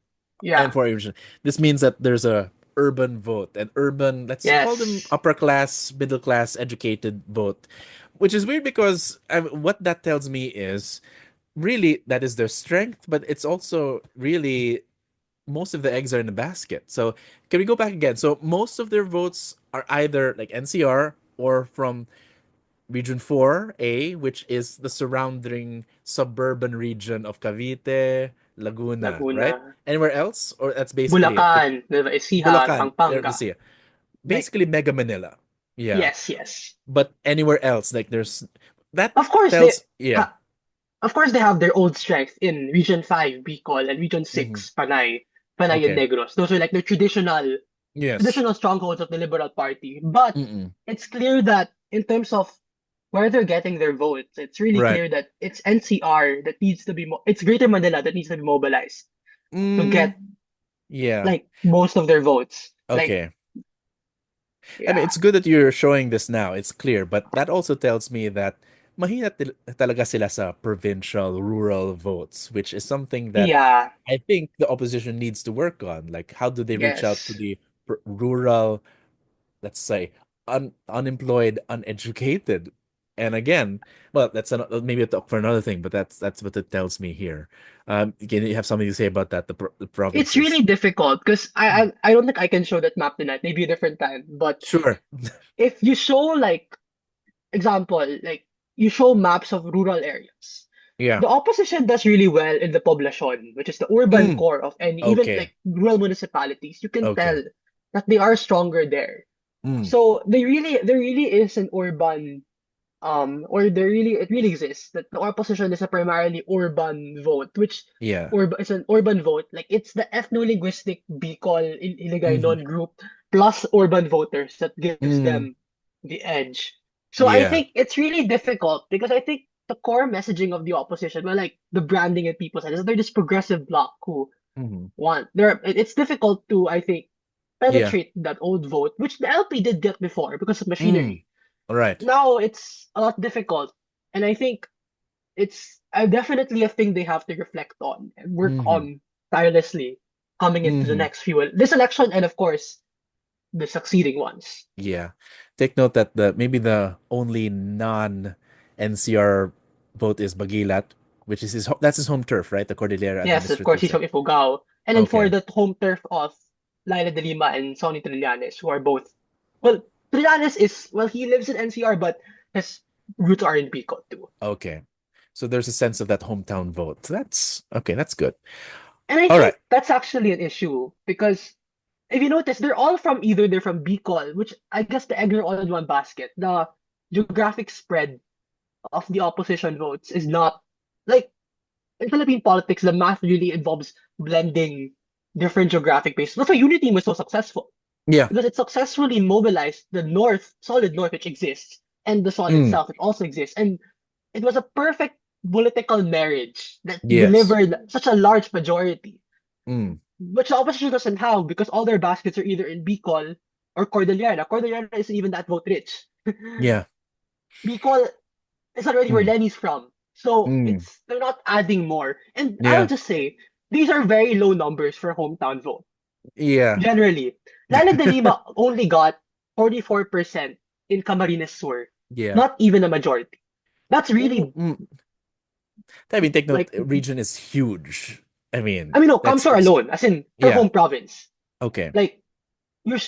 and Yeah. for region. This means that there's a urban vote, an urban, let's call them Yes. upper class, middle class, educated vote, which is weird because what that tells me is really that is their strength, but it's also really most of the eggs are in the basket. So can we go back again? So most of their votes are either like NCR or from Region 4A, which is the surrounding suburban region of Cavite, Laguna, right? Laguna. Anywhere else? Or that's basically it. Bulacan. Nueva Ecija. Bulacan, Pampanga. Lucia. Like, Basically Mega Manila. Yeah. Yes, yes. But anywhere else, like there's that Of course they tells, yeah. ha of course they have their old strength in Region 5, Bicol, and Region Hmm. 6, Panay and Okay. Negros. Those are like the Yes. traditional strongholds of the Liberal Party. But Mm-mm. it's clear that in terms of where they're getting their votes, it's really Right. clear that it's NCR that needs to be it's Greater Manila that needs to be mobilized to Mm, get yeah. like most of their votes. Like, Okay. I mean, yeah. it's good that you're showing this now. It's clear, but that also tells me that talaga sila sa provincial, rural votes, which is something that Yeah. I think the opposition needs to work on. Like, how do they reach out to Yes. the rural, let's say, unemployed, uneducated? And again, well, maybe a talk for another thing, but that's what it tells me here. Can you have something to say about that? The It's provinces. really difficult because Mm. I don't think I can show that map tonight, maybe a different time. But Sure. if you show like example, like you show maps of rural areas, Yeah. the opposition does really well in the poblacion, which is the urban Mm. core of any even Okay. like rural municipalities. You can Okay. tell that they are stronger there. Mm. So there really is an urban or there really it really exists that the opposition is a primarily urban vote, which Yeah. is an urban vote. Like it's the ethno-linguistic Bicol Hmm. Iligaynon group plus urban voters that gives Mm. them the edge. So I Yeah. think it's really difficult because I think the core messaging of the opposition, well, like the branding in people's heads, is they're this progressive bloc who Hmm. it's difficult to I think Yeah. penetrate that old vote, which the LP did get before because of Mm. machinery. All right. Now it's a lot difficult, and I think it's definitely a thing they have to reflect on and work Hmm. on tirelessly coming into the Hmm. next few this election and of course the succeeding ones. Yeah. Take note that the maybe the only non NCR vote is Bagilat, which is that's his home turf, right? The Cordillera Yes, of course Administrative he's Site. from Ifugao, and then for Okay. the home turf of Laila de Lima and Sonny Trillanes, who are both well, Trillanes is well he lives in NCR, but his roots are in Bicol too. Okay. So there's a sense of that hometown vote. That's okay. That's good. And I All right. think that's actually an issue because if you notice, they're from Bicol, which I guess the egg are all in one basket. The geographic spread of the opposition votes is not like in Philippine politics, the math really involves blending different geographic bases. That's why Unity was so successful Yeah. because it successfully mobilized the North, solid North, which exists, and the South Mm. itself, which also exists. And it was a perfect political marriage that Yes. delivered such a large majority. Mm. Which the opposition doesn't have because all their baskets are either in Bicol or Cordillera. Cordillera isn't even that vote rich. Yeah. Bicol is already where Mm. Lenny's from. So Mm. it's they're not adding more. And I'll Yeah. just say these are very low numbers for hometown vote. Yeah. Generally. Lala de Lima only got 44% in Camarines Sur. Yeah. Not even a majority. That's Ooh, really I mean, take note, like region is huge. I mean, I mean no, that's Kamsur it's alone, as in per yeah. home province. Okay. Like your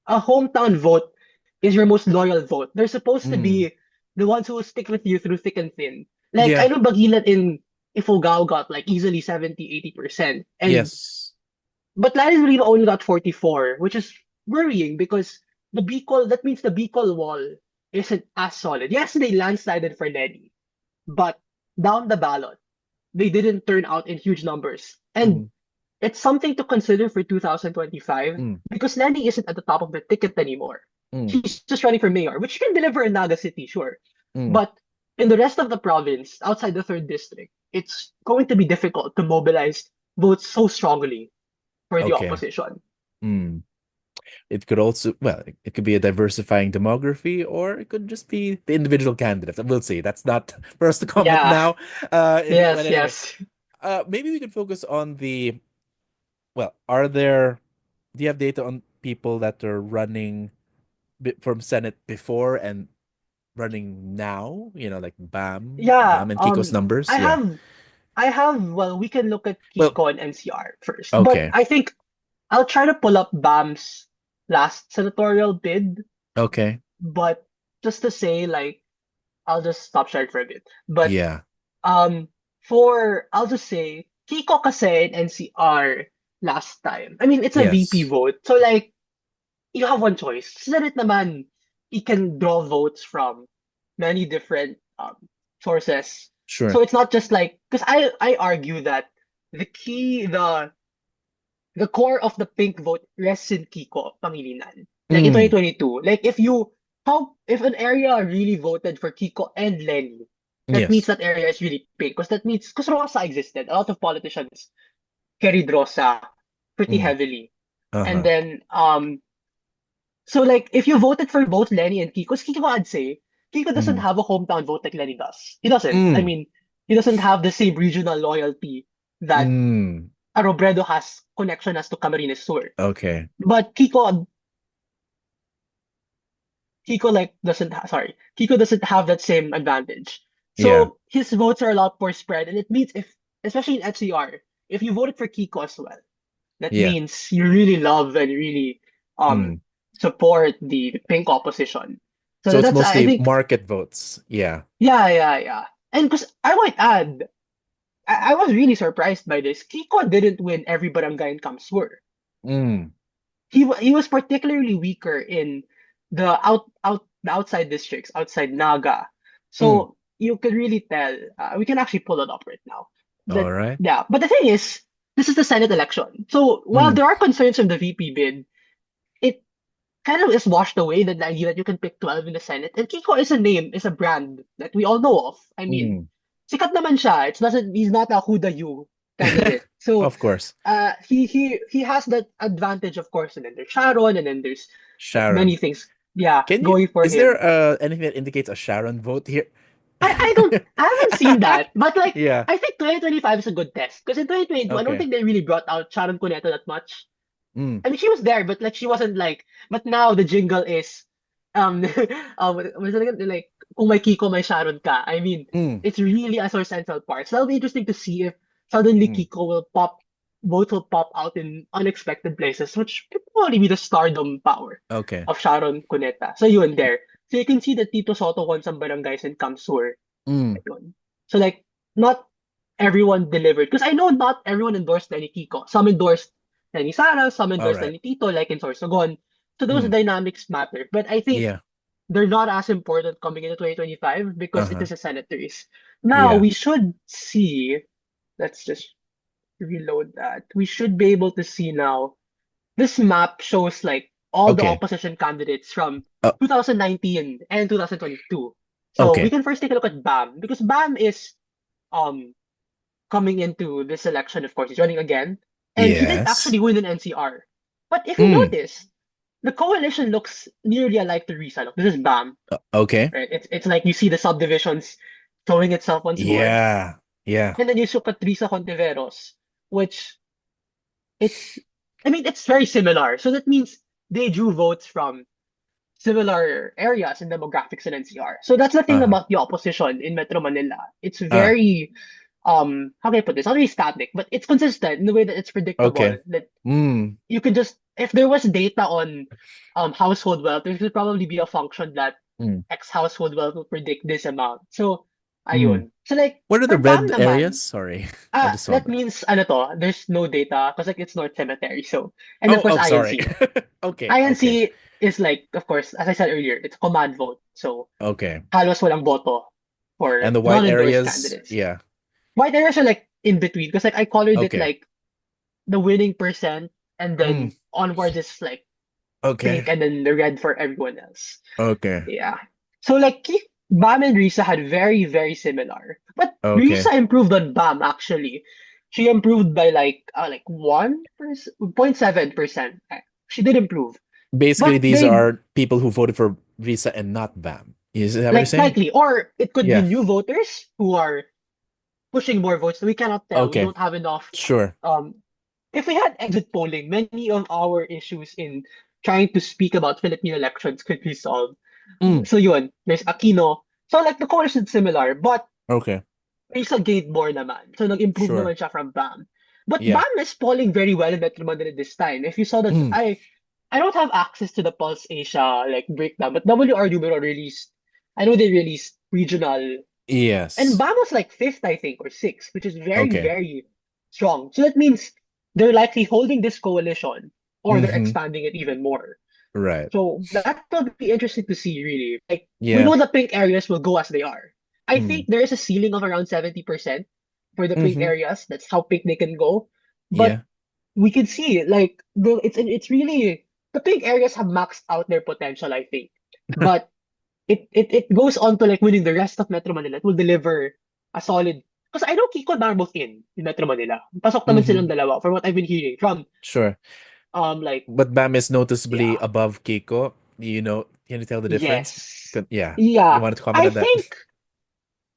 a hometown vote is your most loyal vote. They're supposed to Mm. be the ones who will stick with you through thick and thin. Like I Yeah. know Bagilan in Ifugao got like easily 70-80%. And Yes. but Larry Lima only got 44, which is worrying because the Bicol that means the Bicol wall isn't as solid. Yes, they landslided for Lenny, but down the ballot, they didn't turn out in huge numbers. And Mm. it's something to consider for 2025 Mm. because Lenny isn't at the top of the ticket anymore. Mm. He's just running for mayor, which can deliver in Naga City, sure. Mm. But in the rest of the province, outside the third district, it's going to be difficult to mobilize votes so strongly for the Okay. opposition. Mm. It could also, well, it could be a diversifying demography, or it could just be the individual candidates. We'll see. That's not for us to comment Yeah. now. But Yes, anyway, yes. maybe we could focus on well, are there, do you have data on people that are running from Senate before and running now? Like Yeah. Bam and Kiko's numbers. I Yeah. have well, we can look at Well, Kiko and NCR first. But okay. I think I'll try to pull up BAM's last senatorial bid. Okay. But just to say, like, I'll just stop sharing for a bit. But Yeah. um, I'll just say Kiko kasi in NCR last time. I mean, it's a VP Yes. vote, so like you have one choice. Senate naman, he can draw votes from many different sources. So Sure. it's not just like because I argue that the core of the pink vote rests in Kiko Pangilinan. Like in Mm. 2022, like if an area really voted for Kiko and Lenny, that means Yes. that area is really pink because that means because Rosa existed. A lot of politicians carried Rosa pretty Mm. heavily. And Uh-huh. then so like if you voted for both Lenny and Kiko, 'cause Kiko I'd say Kiko doesn't Mm. have a hometown vote like Lenny does. He doesn't. I Mm. mean, he doesn't have the same regional loyalty that Mm. Robredo has connection as to Camarines Sur. Okay. But Kiko like doesn't sorry, Kiko doesn't have that same advantage. Yeah. So his votes are a lot more spread, and it means if especially in FCR, if you voted for Kiko as well, that Yeah. means you really love and really um Mm. support the pink opposition. So So it's that's I mostly think market votes. Yeah. yeah. And because I might add, I was really surprised by this. Kiko didn't win every barangay in Kamsur. Mm. He was particularly weaker in the outside districts, outside Naga. Mm. So you can really tell. We can actually pull it up right now. All That right. yeah, but the thing is, this is the Senate election. So while Mm. there are concerns from the VP bid, it kind of is washed away that the idea that you can pick 12 in the Senate. And Kiko is a name, is a brand that we all know of. I mean, Mm. sikat naman siya. He's not a who the you candidate. So Of course. he has that advantage, of course, and then there's Sharon, and then there's like many Sharon. things, yeah, Can you going for is there him. anything that indicates a Sharon vote here? I haven't seen that, but like Yeah. I think 2025 is a good test because in 2022 I don't Okay. think they really brought out Sharon Cuneta that much. Mm. I mean, she was there, but like she wasn't like. But now the jingle is, um, what is it again? Like, kung may Kiko, may Sharon ka. I mean, Mm. it's really a sort of central part. So that'll be interesting to see if suddenly Mm. Kiko will pop, both will pop out in unexpected places, which could probably be the stardom power Okay. of Sharon Cuneta. So yun there. So you can see that Tito Soto won some barangays in Kamsur. Mm. Yun. So like, not everyone delivered. Because I know not everyone endorsed Lenny Kiko. Some endorsed Lenny Sara, some All endorsed right. Lenny Tito, like in Sorsogon. So those Mm. dynamics matter. But I think Yeah. they're not as important coming into 2025 because it Uh-huh. is a Senate race. Now Yeah. we should see, let's just reload that. We should be able to see now. This map shows like all the Okay. opposition candidates from Uh, 2019 and 2022. So we okay. can first take a look at BAM because BAM is um coming into this election, of course, he's running again. And he didn't Yes. actually win an NCR. But if you Mm. notice, the coalition looks nearly alike to Risa. Look, this is BAM, Okay. right? It's like you see the subdivisions showing itself once more. Yeah. Yeah. And then you look at Risa Contiveros, which it's, I mean, it's very similar. So that means they drew votes from similar areas and demographics in NCR. So that's the thing Uh-huh. about the opposition in Metro Manila. It's Ah. very how can I put this? Not really static, but it's consistent in the way that it's predictable. Okay. That Mm. you can just if there was data on household wealth, there should probably be a function that Mm. X household wealth will predict this amount. So Mm. ayun. So like What are for the BAM red areas? naman, Sorry. I just saw that that. means ano to, there's no data because like it's North Cemetery. So and of Oh, course oh, sorry. INC. Okay. Okay. INC is like, of course, as I said earlier, it's a command vote. So Okay. halos walang boto And for the white non-endorsed areas, candidates. yeah. White areas are like in between because like I colored it Okay. like the winning percent and Mm. then onwards is like Okay. pink and then the red for everyone else. Okay. Yeah. So like Bam and Risa had very similar. But Okay. Risa improved on Bam actually. She improved by like 1.7%. She did improve. Basically, But these they are people who voted for Visa and not BAM. Is that what you're like saying? likely or it could be Yeah. new voters who are pushing more votes. We cannot tell. We Okay. don't have enough Sure. um if we had exit polling, many of our issues in trying to speak about Philippine elections could be solved. Mm. So yun, there's Aquino. So like the coalition is similar, but Okay. Risa gained more naman. So nag-improve Sure. naman siya from BAM. But Yeah. BAM is polling very well in Metro Manila this time. If you saw that, Mm. I don't have access to the Pulse Asia like breakdown, but WR Numero released. I know they released regional, and Yes. BAM was like fifth, I think, or sixth, which is Okay. very strong. So that means they're likely holding this coalition, or they're Mm-hmm. expanding it even more. Right. So that will be interesting to see, really. Like, we Yeah. know the pink areas will go as they are. I Mm. think there is a ceiling of around 70% for the pink Mm-hmm. areas. That's how pink they can go. But Yeah. we can see, like, it's really, the pink areas have maxed out their potential, I think. But it goes on to like winning the rest of Metro Manila. It will deliver a solid. Because I know Kiko and Bam are both in Metro Manila. Pasok naman Mm-hmm. silang dalawa, from what I've been hearing from Sure. like, But Bam is noticeably yeah. above Keiko. Can you tell the difference? Yes. Yeah. You Yeah. wanted to comment I on that? think,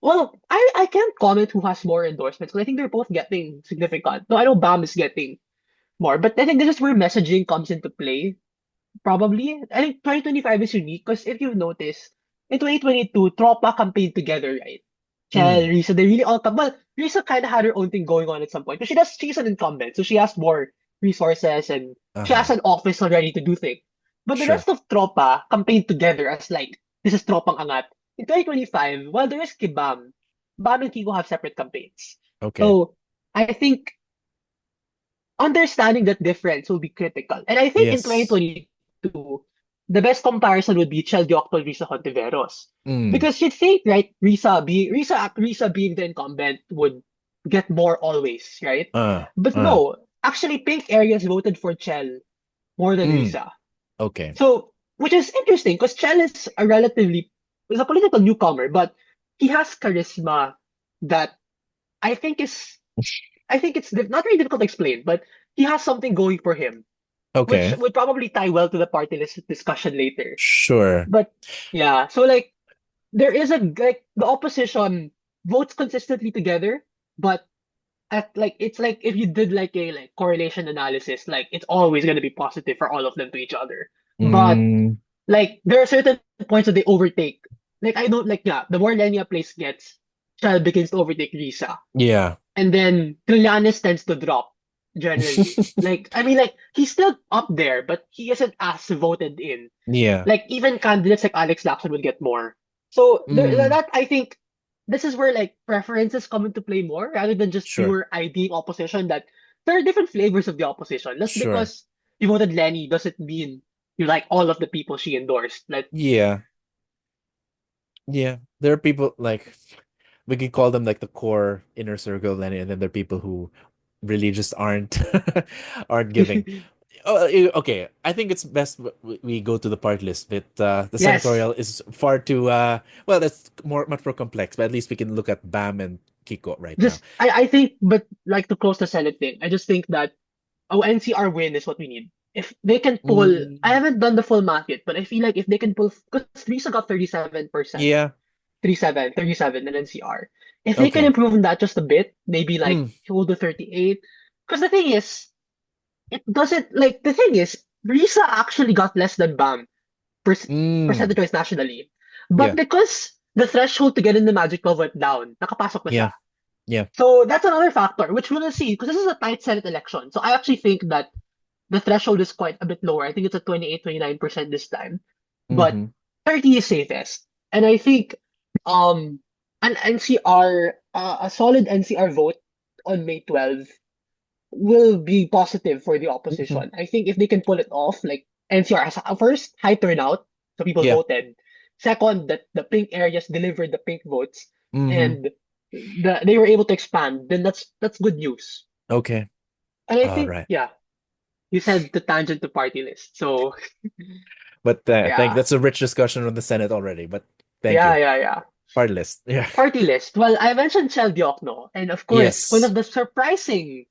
well, I can't comment who has more endorsements because I think they're both getting significant. No, I know Bam is getting more, but I think this is where messaging comes into play. Probably. I think 2025 is unique because if you've noticed, in 2022, Tropa campaigned together, right? Chel, Mm. Risa, they really all come. Well, Risa kind of had her own thing going on at some point, but she's an incumbent, so she has more resources and she has Uh-huh. an office already to do things. But the Sure. rest of Tropa campaigned together as like, this is Tropang Angat. In 2025, while there is Kibam, Bam and Kiko have separate campaigns. Okay. So I think understanding that difference will be critical. And I think in Yes. 2022, the best comparison would be Chel Diokpol, Risa Hontiveros. Mm. Because you'd think, right, Risa being the incumbent would get more always, right? Uh. But Uh. no, actually pink areas voted for Chel more than Mm. Risa. Okay. So, which is interesting because Chel is a political newcomer, but he has charisma that I think is I think it's not very difficult to explain, but he has something going for him, which Okay. would probably tie well to the party list discussion later. Sure. But yeah, so like there is a like the opposition votes consistently together, but at like it's like if you did like a like correlation analysis, like it's always gonna be positive for all of them to each other. But Mm. like there are certain points that they overtake. Like I don't like yeah, the more Lenia place gets, Child begins to overtake Risa. Yeah. And then Trillanes tends to drop generally. Like I mean like he's still up there, but he isn't as voted in. Yeah. Like even candidates like Alex Lacson would get more. So Mm. that I think this is where like preferences come into play more rather than just Sure. pure ID opposition. That there are different flavors of the opposition. Just Sure. because you voted Lenny doesn't mean you like all of the people she endorsed. Like Yeah. Yeah. There are people like we could call them like the core inner circle, and then there are people who really just aren't aren't giving. Oh, okay. I think it's best we go to the part list. But the yes, senatorial is far too well. That's much more complex. But at least we can look at Bam and Kiko right now. just I think, but like to close the Senate thing, I just think that NCR win is what we need. If they can pull, I Mm, haven't done the full math yet, but I feel like if they can pull, because Lisa got 37%, yeah. 37 in NCR. If they can Okay. improve on that just a bit, maybe like Mm, hold to 38. Because the thing is, it doesn't, like, the thing is, Risa actually got less than BAM per, mm, percentage-wise nationally. But yeah. because the threshold to get in the Magic 12 went down, nakapasok na siya. Yeah. Yeah. So that's another factor, which we'll see, because this is a tight Senate election. So I actually think that the threshold is quite a bit lower. I think it's at 28, 29% this time. But Mm-hmm. 30 is safest. And I think an NCR, a solid NCR vote on May 12th will be positive for the Mm-hmm. opposition. I think if they can pull it off, like NCR has a first high turnout, so people Yeah. voted. Second, that the pink areas delivered the pink votes, Mm-hmm. and they were able to expand. Then that's good news. Okay. And I All think, right. yeah, you said the tangent to party list. So But thank yeah, that's a rich discussion on the Senate already. But thank yeah, you. yeah, yeah. Part list. Yeah. Party list. Well, I mentioned Chel Diokno, and of course, one Yes. of the surprising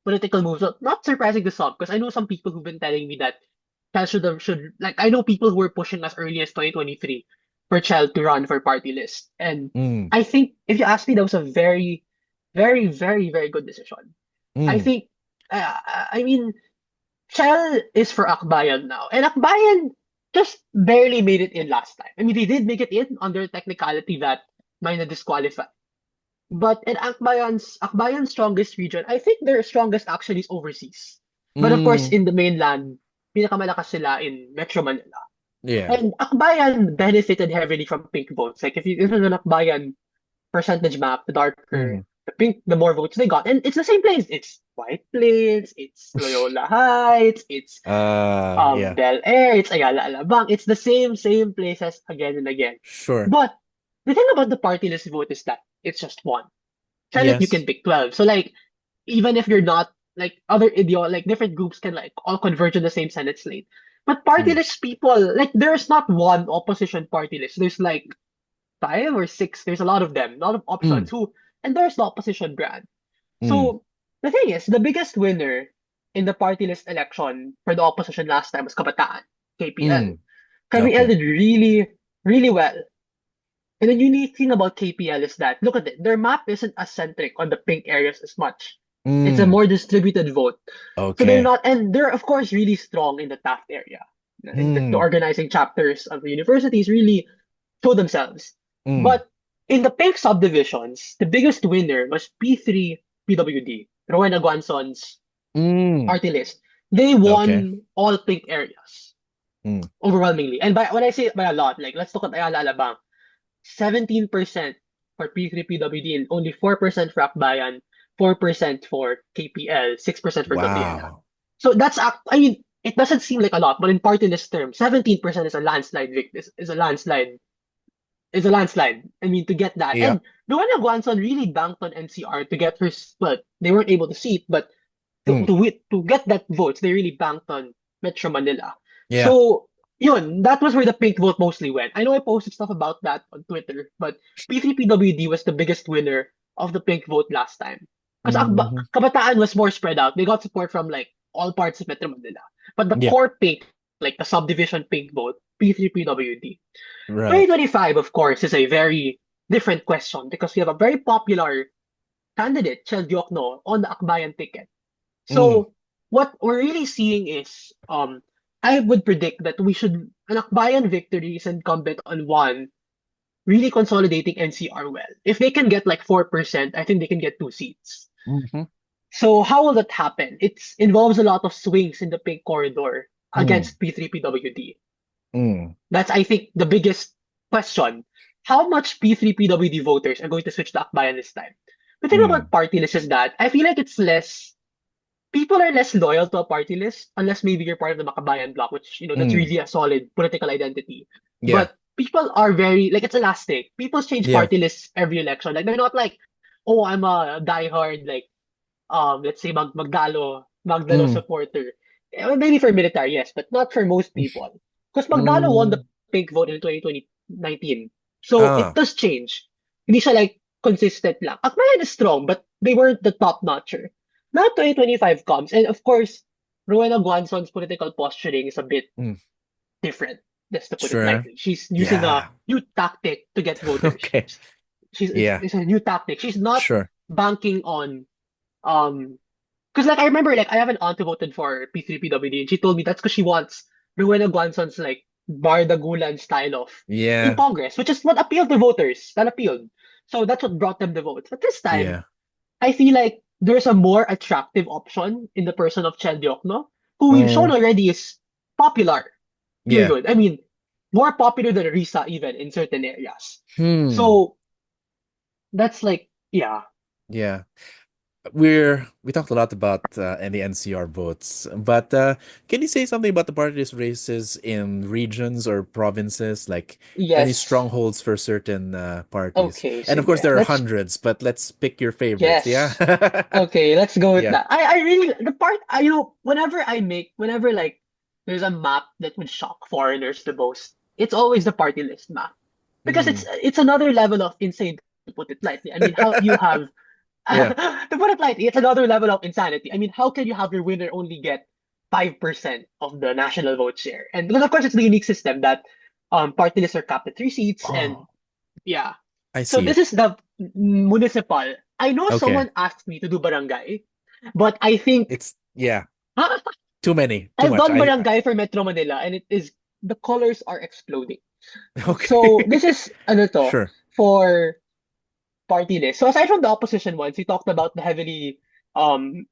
political moves. Well, not surprising to some, because I know some people who've been telling me that Chel should like. I know people who were pushing as early as 2023 for Chel to run for party list, and Mm. I think if you ask me, that was a very, very, very, very good decision. I Mm. think. I mean, Chel is for Akbayan now, and Akbayan just barely made it in last time. I mean, they did make it in under a technicality that might not disqualify. But in Akbayan's strongest region, I think their strongest actually is overseas. But of course, Mm. in the mainland, pinakamalakas sila in Metro Manila. Yeah. And Akbayan benefited heavily from pink votes. Like if you look at an Akbayan percentage map, the darker Mm. the more votes they got. And it's the same place. It's White Plains, it's Loyola Heights, it's Yeah. Bel Air, it's Ayala Alabang. It's the same places again and again. Sure. But the thing about the party list vote is that it's just one. Senate, you can Yes. pick 12. So like, even if you're not like other like different groups can like all converge on the same Senate slate. But party Mm. list people, like there's not one opposition party list. There's like five or six. There's a lot of them, a lot of Mm. options who endorse the opposition brand. Mm. So the thing is, the biggest winner in the party list election for the opposition last time was Kabataan, KPL. Mm. KPL Okay. did really well. And the unique thing about KPL is that, look at it, their map isn't as centric on the pink areas as much. It's a Mm. more distributed vote. So they're Okay. not, and they're of course really strong in the Taft area. The Mm. organizing chapters of the universities really show themselves. Mm. But in the pink subdivisions, the biggest winner was P3 PWD, Rowena Guanson's Mm. party list. They Okay. won all pink areas Mm. overwhelmingly. And when I say by a lot, like let's look at Ayala Alabang, 17% for P3PWD and only 4% for Akbayan, 4% for KPL, 6% for Gabriela. Wow. So I mean, it doesn't seem like a lot, but in party list terms, 17% is a landslide is a landslide is a landslide. I mean, to get that. Yeah. And Luana Guanzon really banked on NCR to get her, well, they weren't able to see it, but Mm. to get that votes, they really banked on Metro Manila. Yeah. So, yun, that was where the pink vote mostly went. I know I posted stuff about that on Twitter, but P3PWD was the biggest winner of the pink vote last time. Because Mhm. Kabataan was more spread out. They got support from like all parts of Metro Manila. But the Yeah. core pink, like the subdivision pink vote, P3PWD. Right. 2025, of course, is a very different question because we have a very popular candidate, Chel Diokno, on the Akbayan ticket. Mm. So what we're really seeing is, I would predict that an Akbayan victory is incumbent on one really consolidating NCR well. If they can get like 4%, I think they can get two seats. Mhm. So how will that happen? It involves a lot of swings in the pink corridor Mm. against P3PWD. Mm. That's, I think, the biggest question. How much P3PWD voters are going to switch to Akbayan this time? The thing Mm. about party list is that I feel like people are less loyal to a party list unless maybe you're part of the Makabayan bloc, which, that's Mm. really a solid political identity. Yeah. But people are very, like, it's elastic. People change Yeah. party lists every election. Like, they're not like, oh, I'm a diehard, like, let's say Magdalo Mm. supporter. Maybe for military, yes, but not for most people. Because Magdalo won the Mm. pink vote in 2019. So it Ah. does change. Hindi siya like consistent lang. Akmayan is strong, but they weren't the top notcher. Now 2025 comes, and of course, Rowena Guanson's political posturing is a bit Mm. different, just to put it Sure. lightly. She's using a Yeah. new tactic to get voters. Okay. Yeah. It's a new tactic. She's not Sure. banking on um because like I remember like I have an aunt who voted for P3PWD and she told me that's because she wants Rowena Guanson's like Bardagulan style of in Yeah. Congress, which is what appealed to voters. That appealed. So that's what brought them the votes. But this time, Yeah. I feel like there's a more attractive option in the person of Chel Diokno, who we've shown Mm. already is popular. Yeah. Period. I mean, more popular than Risa even in certain areas. Hmm. So that's like, yeah. Yeah. We talked a lot about the NCR votes, but can you say something about the party list races in regions or provinces, like any Yes. strongholds for certain parties? Okay, And of sige. course, there are Let's hundreds, but let's pick your favorites. Yeah. Yes. Okay, let's go with Yeah. that. I really the part I whenever like there's a map that would shock foreigners the most, it's always the party list map. Because Mm. it's another level of insane to put it lightly. I mean, how do you have Yeah. to put it lightly, it's another level of insanity. I mean, how can you have your winner only get 5% of the national vote share? And because of course it's the unique system that party lists are capped at three seats and Oh, yeah. I So see this it. is the municipal. I know Okay. someone asked me to do barangay, but I think It's yeah, too many, too I've much. done I barangay for Metro Manila and it is the colors are exploding. So okay. this is ano to Sure. for party list. So aside from the opposition ones, we talked about the heavily um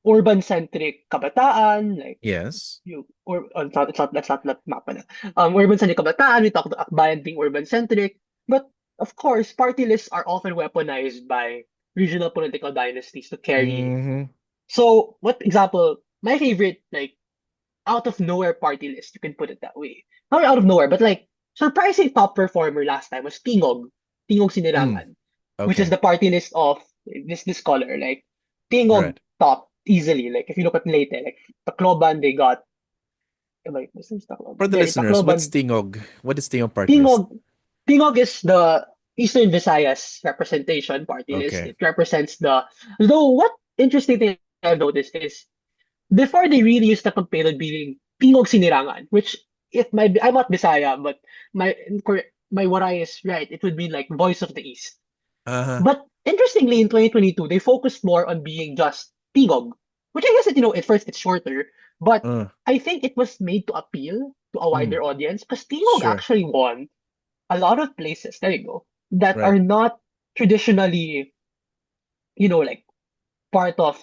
urban centric kabataan, like Yes. it's not that's not map pala. Urban centric kabataan, we talked about Akbayan being urban centric, but of course party lists are often weaponized by regional political dynasties to carry. Mm-hmm. So, what example? My favorite, like, out of nowhere party list, you can put it that way. Not out of nowhere, but like surprising top performer last time was Tingog Mm. Sinirangan, which is Okay. the party list of this color. Like Tingog Right. top easily. Like if you look at Leyte, like Tacloban, they got like this is Tacloban. For the There, listeners, what's Tacloban. Tingog? What is Tingog party list? Tingog Tingog is the Eastern Visayas representation party list. Okay. It represents the though what interesting thing I've noticed is before they really used the campaign on being Tingog Sinirangan, which if my I'm not Bisaya, but my my Waray is right, it would be like voice of the East. Uh-huh. But interestingly, in 2022, they focused more on being just Tingog, which I guess that at first it's shorter, but Uh, I think it was made to appeal to a mm. wider audience because Tingog Sure. actually won a lot of places. There you go, that Right. are not traditionally, like part of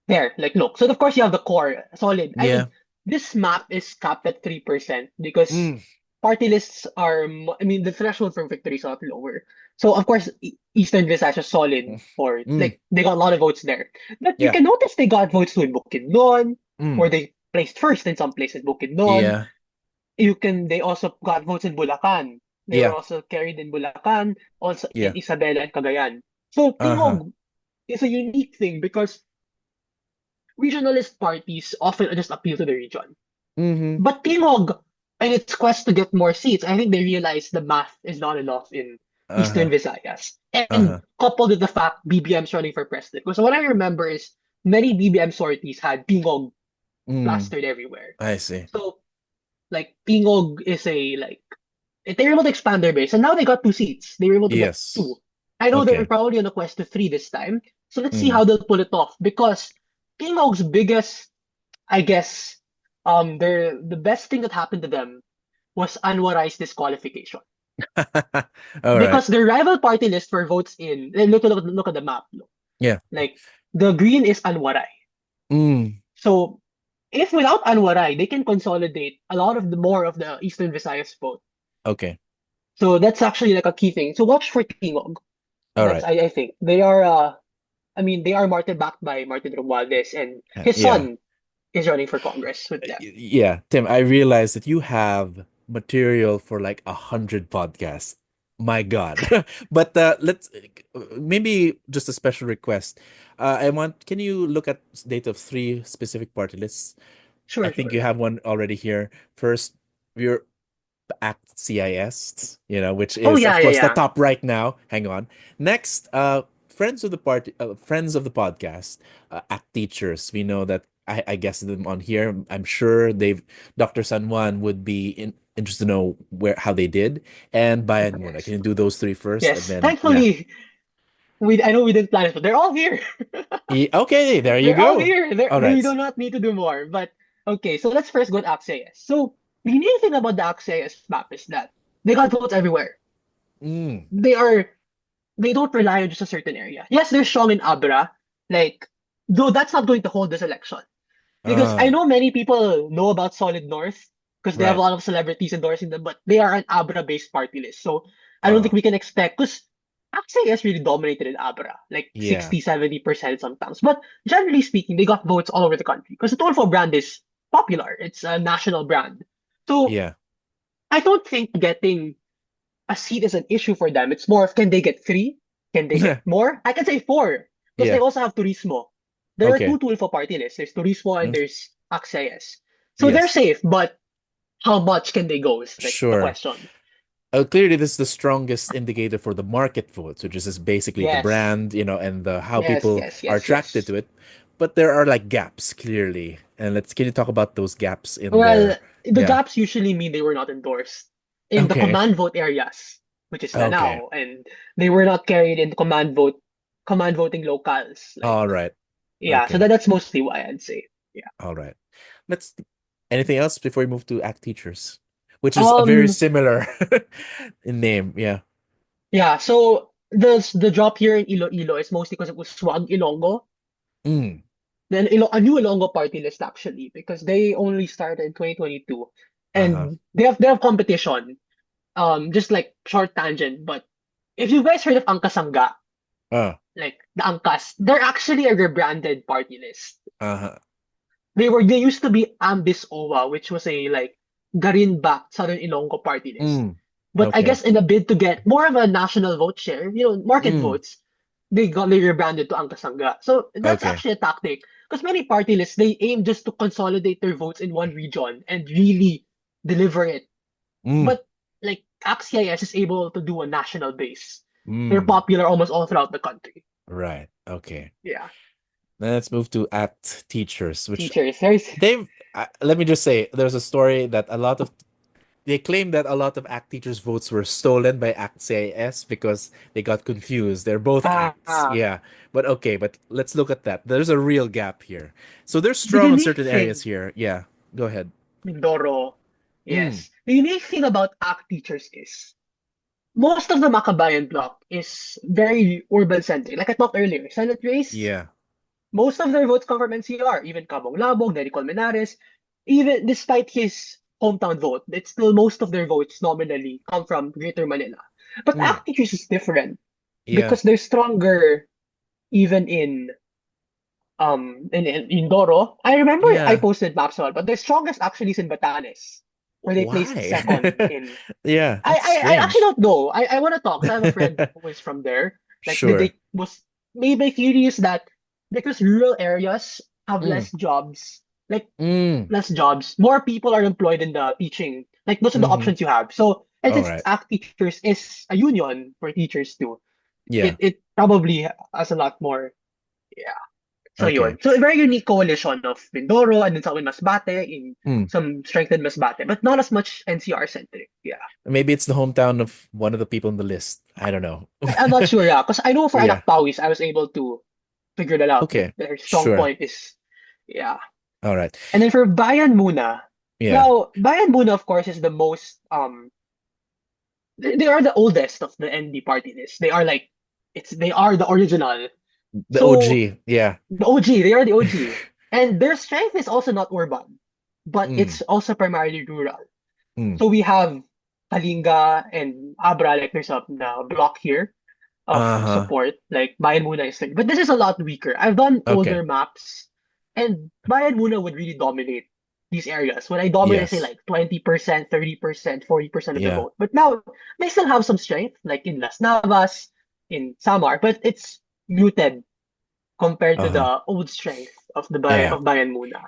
there, like look. So of course you have the core solid. I Yeah. mean, this map is capped at 3% because Mm. party lists are. I mean, the threshold for victory is a lot lower. So of course, Eastern Visayas is solid Mm. for Mm. like they got a lot of votes there. But you Yeah. can notice they got votes too in Bukidnon, Mm. or they placed first in some places. Bukidnon. Yeah. They also got votes in Bulacan. They were Yeah. also carried in Bulacan, also Yeah. in Isabela and Cagayan. So Uh-huh. Tingog is a unique thing because regionalist parties often just appeal to the region. Mm-hmm. But Tingog, in its quest to get more seats, I think they realized the math is not enough in Eastern Uh-huh. Visayas. And Uh-huh. coupled with the fact BBM's running for president. Because what I remember is many BBM sorties had Tingog Mm. plastered everywhere. I see. So, like, Tingog is they were able to expand their base. And now they got two seats. They were able to get two. Yes. I know they're Okay. probably on a quest to three this time. So let's see Mm. how they'll pull it off. Because Tingog's biggest I guess the best thing that happened to them was Anwar's disqualification. All right. Because their rival party list for votes in look at the map. Look. Yeah. Like the green is Anwaray. Mm. So if without Anwaray, they can consolidate a lot of the more of the Eastern Visayas vote. Okay. So that's actually like a key thing. So watch for Tingog. All That's right. I think. They are they are Martin backed by Martin Romualdez and his Yeah. son is running for Congress with them. Yeah, Tim, I realized that you have material for like 100 podcasts. My God. But let's maybe just a special request. Can you look at date of three specific party lists? I Sure, think sure. you have one already here. First, your Act CIS, which Oh is yeah, of yeah, course the yeah. top right now. Hang on. Next, friends of the podcast, Act teachers. We know that I guess them on here. I'm sure they've Dr. San Juan would be interested to know how they did. And Bayan Muna. Yes. Can you do those three first? And Yes. then yeah. Thankfully, I know we didn't plan it, but they're all here. Okay, there you They're all go. here. All They right. do not need to do more. But okay, so let's first go to Axios. So the unique thing about the Axios map is that they got votes everywhere. Mm, They are they don't rely on just a certain area. Yes, they're strong in Abra, like though that's not going to hold this election. Because I uh, know many people know about Solid North because they have a right. lot of celebrities endorsing them, but they are an Abra-based party list. So I don't think Uh, we can expect because Aksay has really dominated in Abra, like yeah. 60-70% sometimes. But generally speaking, they got votes all over the country because the Tolfo brand is popular. It's a national brand. So Yeah. I don't think getting a seat is an issue for them. It's more of can they get three? Can they get more? I can say four because they Yeah. also have Turismo. There are Okay. two Tulfo party lists. There's Turismo and Mm, there's Axios. So they're yes. safe, but how much can they go is like the Sure. question. Clearly, this is the strongest indicator for the market votes, which is just basically the Yes, brand, and the how yes, people yes, are yes, attracted yes. to it. But there are like gaps clearly, and can you talk about those gaps in Well, there? the Yeah. gaps usually mean they were not endorsed in the Okay. command vote areas, which is Okay. Lanao, and they were not carried in the command voting locales. Like, All right. yeah, so Okay. that's mostly why I'd say. Yeah. All right. Let's. Anything else before we move to act teachers, which is a very Um, similar in name. Yeah. yeah, so the drop here in Iloilo is mostly because it was Swag Ilonggo. Mm. Then a new Ilonggo party list actually, because they only started in 2022. Uh-huh. And they have competition. Just like short tangent, but if you guys heard of Angkasangga, Oh, like the Angkas. They're actually a rebranded party list. uh-huh. They used to be Ambis OWA, which was a like Garinba Southern Ilonggo party list. Mm, But I okay. guess in a bid to get more of a national vote share, market Mm, votes, they rebranded to Angkasangga. So that's okay. actually a tactic. Because many party lists they aim just to consolidate their votes in one region and really deliver it. Mm, But like AXIS is able to do a national base. They're mm, popular almost all throughout the country. right. Okay. Yeah. Then let's move to ACT teachers, which Teachers. There's let me just say, there's a story that they claim that a lot of ACT teachers' votes were stolen by ACT CIS because they got confused. They're both ACTs. ah Yeah. But okay, but let's look at that. There's a real gap here. So they're the strong in unique certain areas thing here. Yeah. Go ahead. Mindoro. Mm. Yes. The unique thing about ACT teachers is most of the Makabayan block is very urban centric. Like I talked earlier, Senate race, Yeah. most of their votes come from NCR, even Cabong Labog, Nery Colmenares, even despite his hometown vote, it's still most of their votes nominally come from Greater Manila. But Mm. ACT teachers is different Yeah. because they're stronger even in Indoro. I remember I Yeah. posted maps on, but their strongest actually is in Batanes, where they placed Why? second in. Yeah, I that's I, I actually strange. don't know. I want to talk because I have a friend who is from there. Like, did Sure. they was maybe theory is that because rural areas have Mm. less jobs, like Mm. less jobs, more people are employed in the teaching. Like those are the Mm-hmm. options you have. So and All since right. ACT teachers is a union for teachers too, Yeah. it probably has a lot more. Yeah. So Okay. yun. So a very unique coalition of Mindoro and then some in Masbate, in Mm. some strengthened Masbate, but not as much NCR centric. Yeah. Maybe it's the hometown of one of the people on the list. I don't know. I'm not sure, yeah, because I know for Yeah. Anak Pawis, I was able to figure that out. Like Okay. their strong Sure. point is, yeah. All right. And then for Bayan Muna, Yeah. now Bayan Muna, of course, is the most they are the oldest of the ND party list. They are like they are the original. The So OG. Yeah. the OG, they are the OG, and their strength is also not urban, but Mm. it's also primarily rural. Mm. So we have Kalinga and Abra, like there's a block here of Uh-huh. support, like Bayan Muna is but this is a lot weaker. I've done Okay. older maps, and Bayan Muna would really dominate these areas. When I dominate, I say Yes. like 20%, 30%, 40% of the Yeah. vote. But now they still have some strength, like in Las Navas, in Samar, but it's muted compared to Uh-huh. the old strength of Yeah. Bayan Muna.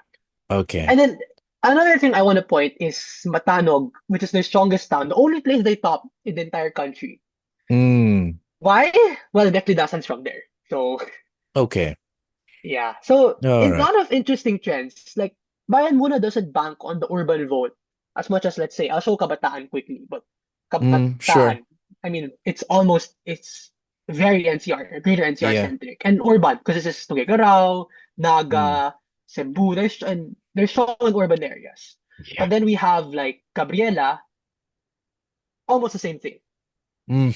Okay. And then another thing I want to point is Matanog, which is their strongest town, the only place they top in the entire country. Mm. Why? Well, Beckley Dasan's from there. So, Okay. yeah. So, All in a right. lot of interesting trends, like, Bayan Muna doesn't bank on the urban vote as much as, let's say, I'll show Kabataan quickly, but Mm. Sure. Kabataan, I mean, it's very NCR, greater NCR Yeah. centric, and urban, because this is Tuguegarao, Mm. Naga, Cebu, they're strong in urban areas. Yeah. But then we have, like, Gabriela, almost the same thing. Mm.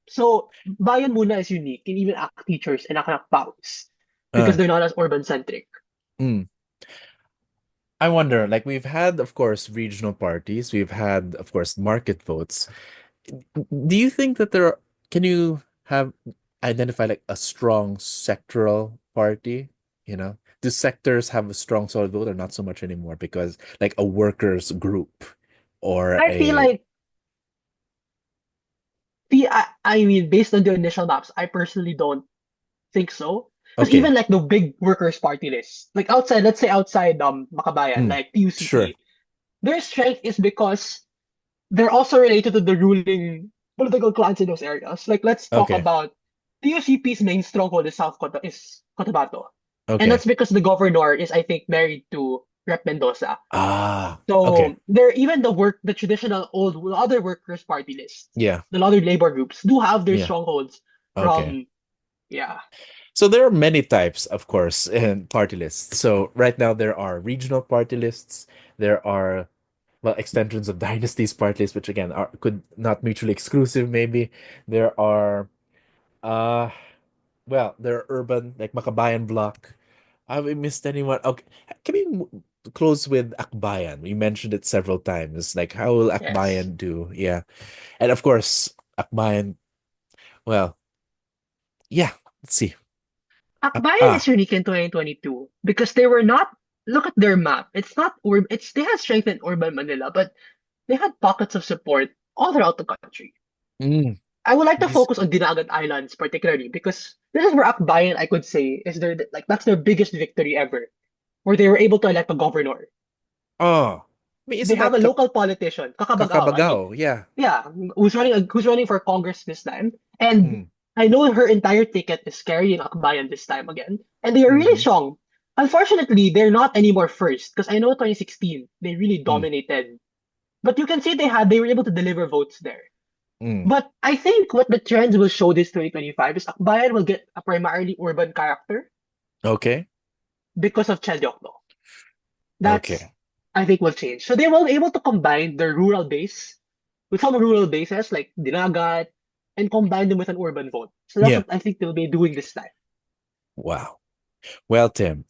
So, Bayan Muna is unique in even ACT teachers and anak PAWs because Uh. they're not as urban centric. Mm. I wonder, like we've had, of course, regional parties. We've had, of course, market votes. Do you think that can you have identify like a strong sectoral party? You know, do sectors have a strong solid vote or not so much anymore because like a workers group or I feel a like I mean, based on the initial maps, I personally don't think so. Because okay, even like the big workers' party list, like outside, let's say outside Makabayan, mm, like sure, PUCP, their strength is because they're also related to the ruling political clans in those areas. Like let's talk okay, about PUCP's main stronghold is is Cotabato. And okay, that's because the governor is, I think, married to Rep Mendoza. okay, So there, even the traditional old other workers' party lists, yeah, the other labor groups do have their yeah, strongholds okay. from, yeah. So there are many types, of course, in party lists. So right now there are regional party lists. There are well extensions of dynasties party lists, which again are could not mutually exclusive. Maybe there are uh well there are urban like Makabayan block. Have we missed anyone? Okay, can we close with Akbayan? We mentioned it several times. Like how will Yes. Akbayan do? Yeah, and of course Akbayan. Well, yeah. Let's see. Akbayan Ah. is unique in 2022 because they were not, look at their map. It's not urban, they had strength in urban Manila, but they had pockets of support all throughout the country. Mm, I would like to this. focus on Dinagat Islands particularly because this is where Akbayan, I could say, is their like that's their biggest victory ever, where they were able to elect a governor. Oh, I mean, They isn't have a that local politician, Kakabagao. I mean, Kakabagao? Yeah. yeah, who's running for Congress this time, and Mm, I know her entire ticket is carrying Akbayan this time again, and they are really mm-hmm, strong. Unfortunately, they're not anymore first because I know 2016 they really mm, dominated, but you can see they were able to deliver votes there. mm. But I think what the trends will show this 2025 is Akbayan will get a primarily urban character Okay. because of Cheldokno. That's, Okay. I think, will change. So they will be able to combine their rural base with some rural bases like Dinagat and combine them with an urban vote. So that's Yeah. what I think they'll be doing this time. Wow. Well, Tim,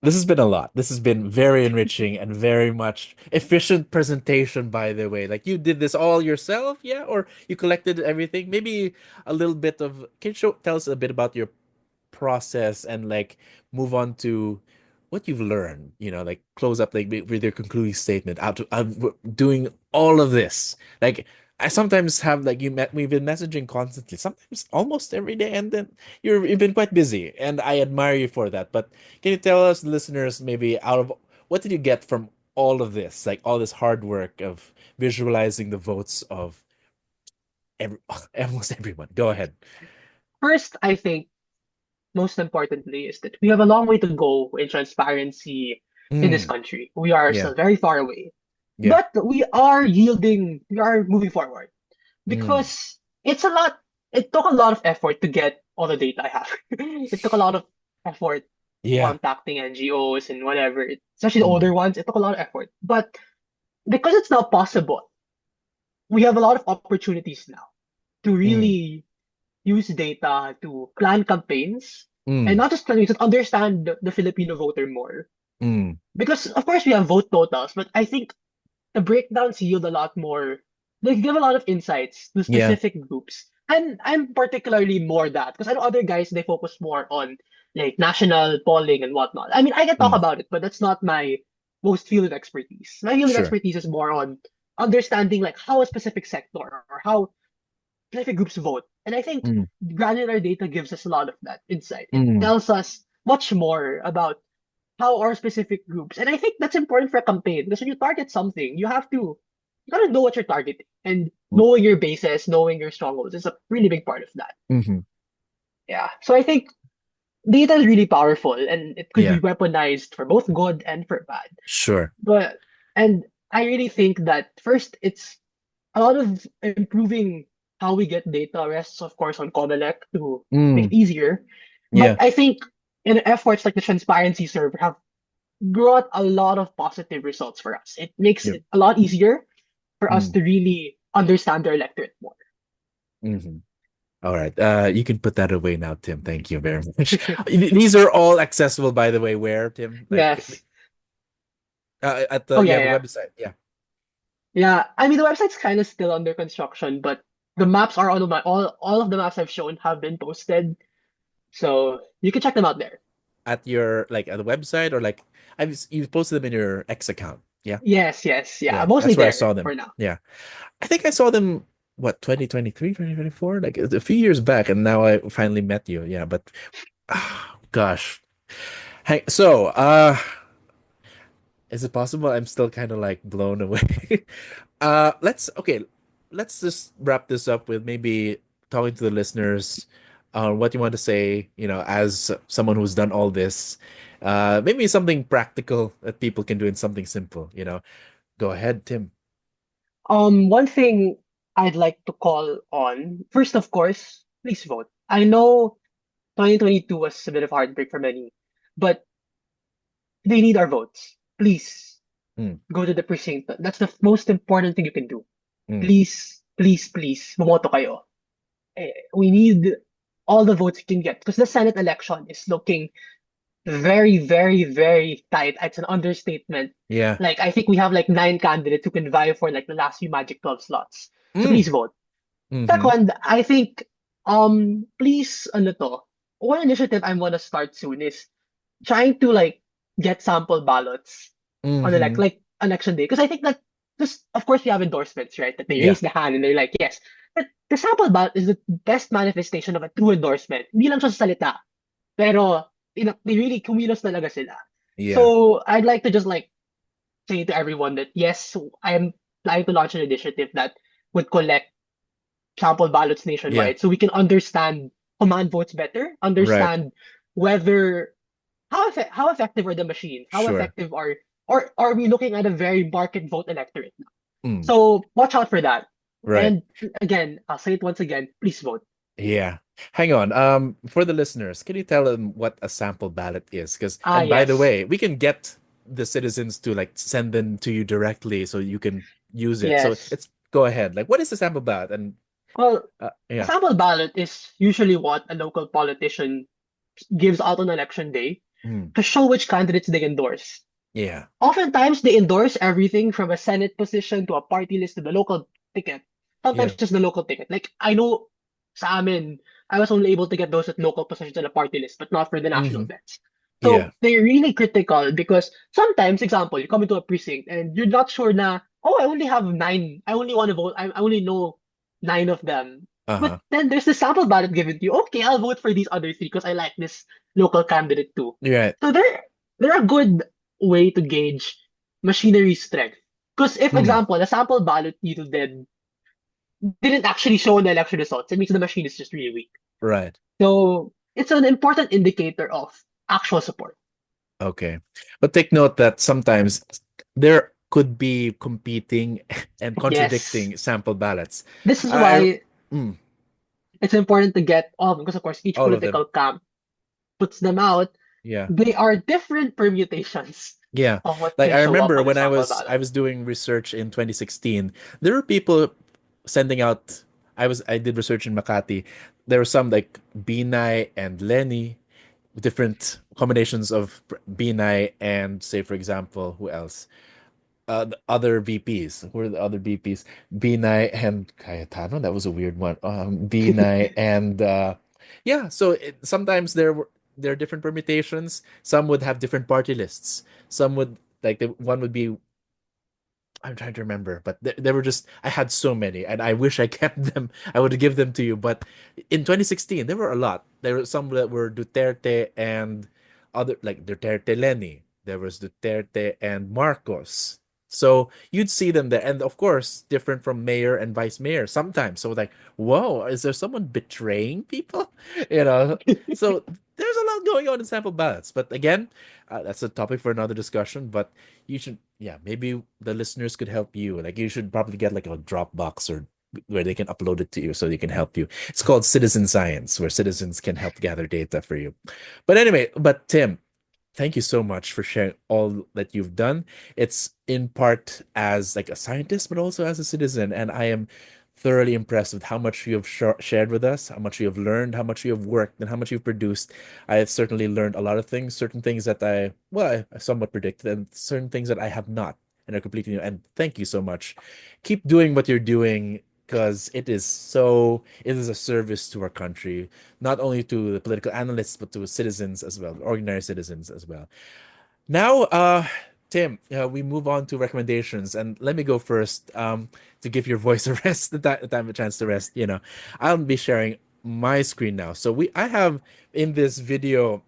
this has been a lot. This has been very enriching and very much efficient presentation, by the way. Like you did this all yourself, yeah? Or you collected everything? Maybe a little bit of, can you tell us a bit about your process and like move on to what you've learned, like close up like with your concluding statement out doing all of this. Like I sometimes have like we've been messaging constantly, sometimes almost every day, and then you've been quite busy, and I admire you for that. But can you tell us, listeners, maybe out of what did you get from all of this, like all this hard work of visualizing the votes of every almost everyone? Go ahead. First, I think most importantly is that we have a long way to go in transparency in this Mm, country. We are yeah, still very far away, yeah. but we are moving forward Mm, because it took a lot of effort to get all the data I have. It took a lot of effort yeah. contacting NGOs and whatever, especially the Mm, older ones. It took a lot of effort, but because it's now possible, we have a lot of opportunities now to mm, really use data to plan campaigns and mm, not just campaigns, but understand the Filipino voter more. mm. Because of course we have vote totals, but I think the breakdowns yield a lot more. They give a lot of insights to Yeah. specific groups. And I'm particularly more that because I know other guys they focus more on like national polling and whatnot. I mean, I can talk Mm, about it, but that's not my most field of expertise. My field of sure. expertise is more on understanding like how a specific sector or how specific groups vote. And I think Mm, granular data gives us a lot of that insight. It mm, tells us much more about how our specific groups. And I think that's important for a campaign because when you target something, you gotta know what you're targeting. And mm, knowing your bases, knowing your strongholds is a really big part of that. mhm. Yeah. So I think data is really powerful and it could be Yeah, weaponized for both good and for bad. sure. But and I really think that first it's a lot of improving how we get data rests, of course, on Comelec to make it Mm, easier. But yeah. I think in efforts like the transparency server have brought a lot of positive results for us. It makes Yep. it a lot easier for us Mm, to really understand our electorate more. mhm. All right. You can put that away now, Tim. Thank you very much. These are all accessible, by the way. Where, Tim? Like Yes. at Oh yeah, yeah, the yeah. website. Yeah. Yeah. I mean the website's kind of still under construction, but the maps are on my all of the maps I've shown have been posted. So you can check them out there. At your like at the website or like you posted them in your X account. Yeah. Yes, yes, yeah. Yeah. Mostly That's where I there saw them. for now. Yeah. I think I saw them what 2023, 2024, like a few years back, and now I finally met you. Yeah, but gosh. Hey, so is it possible? I'm still kind of like blown away. Let's just wrap this up with maybe talking to the listeners on what you want to say, as someone who's done all this. Maybe something practical that people can do and something simple. Go ahead, Tim. One thing I'd like to call on, first, of course, please vote. I know 2022 was a bit of heartbreak for many, but they need our votes. Please Mm, go to the precinct. That's the most important thing you can do. mm, Please, please, please, bumoto kayo. We need all the votes you can get because the Senate election is looking very, very, very tight. It's an understatement. yeah. Like, I think we have like 9 candidates who can vie for like the last few Magic 12 slots. So Mm, please vote. mm-hmm, Second, I think Please, ano to, one initiative I want to start soon is trying to like get sample ballots on Mm-hmm. like election day. Because I think that just of course we have endorsements, right? That they Yeah. raise the hand and they're like, yes. But the sample ballot is the best manifestation of a true endorsement. Hindi lang siya sa salita. Pero they really kumilos talaga sila. Yeah. So I'd like to just like say to everyone that yes, I am planning to launch an initiative that would collect sample ballots Yeah. nationwide so we can understand command votes better, Right. understand whether how effective are the machines, how Sure. effective or are we looking at a very market vote electorate now? Mm. So watch out for that. Right. And again, I'll say it once again, please vote. Yeah. Hang on. For the listeners, can you tell them what a sample ballot is? Because, Ah, and by the yes. way, we can get the citizens to like send them to you directly so you can use it. So Yes. it's go ahead. Like, what is a sample ballot? And Well, a yeah. sample ballot is usually what a local politician gives out on election day Mm. to show which candidates they endorse. Yeah. Oftentimes, they endorse everything from a Senate position to a party list to the local ticket. Yeah. Sometimes just the local ticket. Like, I know sa amin, I was only able to get those at local positions and a party list, but not for the national Hmm. bets. Yeah. So, they're really critical because sometimes, example, you come into a precinct and you're not sure na, oh, I only have nine. I only want to vote. I only know nine of them. But Uh-huh. then there's the sample ballot given to you. Okay, I'll vote for these other three because I like this local candidate too. You're right. So they're a good way to gauge machinery strength. Because if, Mm. example, a sample ballot you didn't actually show in the election results, it means the machine is just really weak. Right. So it's an important indicator of actual support. Okay. But take note that sometimes there could be competing and Yes. contradicting sample ballots. This is I why mm, it's important to get all of them, because of course each all of them. political camp puts them out. Yeah. They are different permutations Yeah. of what Like can I show up remember on a when I sample was ballot. I was doing research in 2016, there were people sending out I did research in Makati. There were some like Binay and Lenny, different combinations of Binay and say for example, who else? The other VPs. Who are the other VPs? Binay and Cayetano. That was a weird one. Binay and yeah. So sometimes there are different permutations. Some would have different party lists. Some would like one would be I'm trying to remember, but there were just I had so many, and I wish I kept them. I would give them to you, but in 2016 there were a lot. There were some that were Duterte and other like Duterte Lenny. There was Duterte and Marcos. So you'd see them there, and of course, different from mayor and vice mayor sometimes. So like, whoa, is there someone betraying people? You know. So there's a lot going on in sample ballots, but again, that's a topic for another discussion. But you should yeah, maybe the listeners could help you. Like you should probably get like a Dropbox or where they can upload it to you so they can help you. It's called citizen science, where citizens can help gather data for you. But anyway, but Tim, thank you so much for sharing all that you've done. It's in part as like a scientist, but also as a citizen, and I am thoroughly impressed with how much you have shared with us, how much you have learned, how much you have worked, and how much you've produced. I have certainly learned a lot of things, certain things that I somewhat predicted, and certain things that I have not, and are completely new. And thank you so much. Keep doing what you're doing because it is a service to our country, not only to the political analysts, but to citizens as well, ordinary citizens as well. Now, Tim, we move on to recommendations, and let me go first. To give your voice a rest, the time a chance to rest. I'll be sharing my screen now. So I have in this video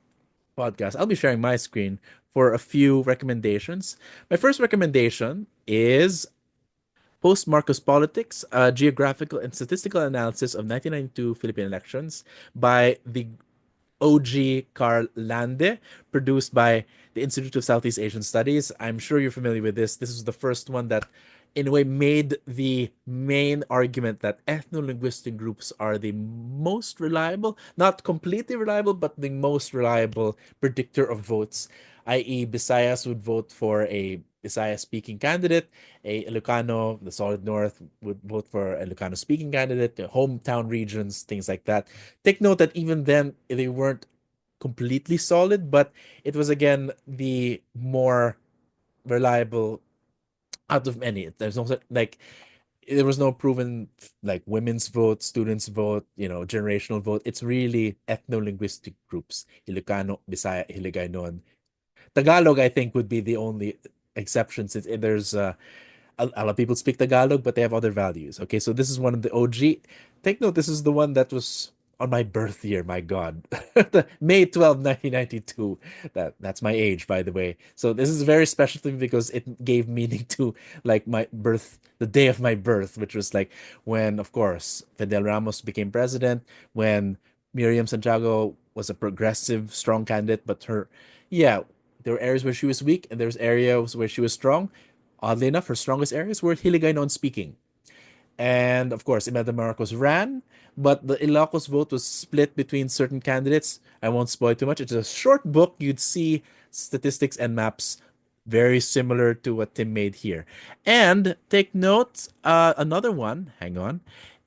podcast, I'll be sharing my screen for a few recommendations. My first recommendation is Post Marcos Politics, a geographical and statistical analysis of 1992 Philippine elections by the OG Carl Lande, produced by the Institute of Southeast Asian Studies. I'm sure you're familiar with this. This is the first one that, in a way, made the main argument that ethno-linguistic groups are the most reliable, not completely reliable, but the most reliable predictor of votes, i.e., Visayas would vote for a Visayas speaking candidate, a Ilocano, the Solid North would vote for a Ilocano speaking candidate, the hometown regions, things like that. Take note that even then they weren't completely solid, but it was again the more reliable out of many. There's no like there was no proven like women's vote, students vote, generational vote. It's really ethno-linguistic groups. Ilocano, Bisaya, Hiligaynon. Tagalog, I think, would be the only exception since there's a lot of people speak Tagalog, but they have other values. Okay, so this is one of the OG. Take note, this is the one that was on my birth year. My God, May 12th, 1992. That's my age, by the way. So this is very special to me because it gave meaning to like my birth, the day of my birth, which was like when, of course, Fidel Ramos became president, when Miriam Santiago was a progressive, strong candidate, but yeah, there were areas where she was weak, and there's areas where she was strong. Oddly enough, her strongest areas were Hiligay non-speaking. And of course, Imelda Marcos ran, but the Ilocos vote was split between certain candidates. I won't spoil too much. It's a short book. You'd see statistics and maps very similar to what Tim made here. And take note, another one, hang on,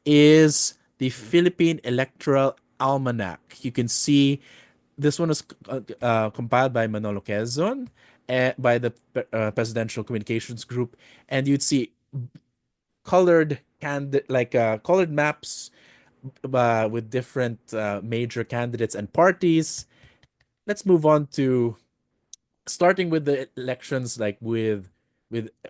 is the Philippine Electoral Almanac. You can see this one is compiled by Manolo Quezon, by the Presidential Communications Group, and you'd see colored maps with different major candidates and parties. Let's move on to starting with the elections, like with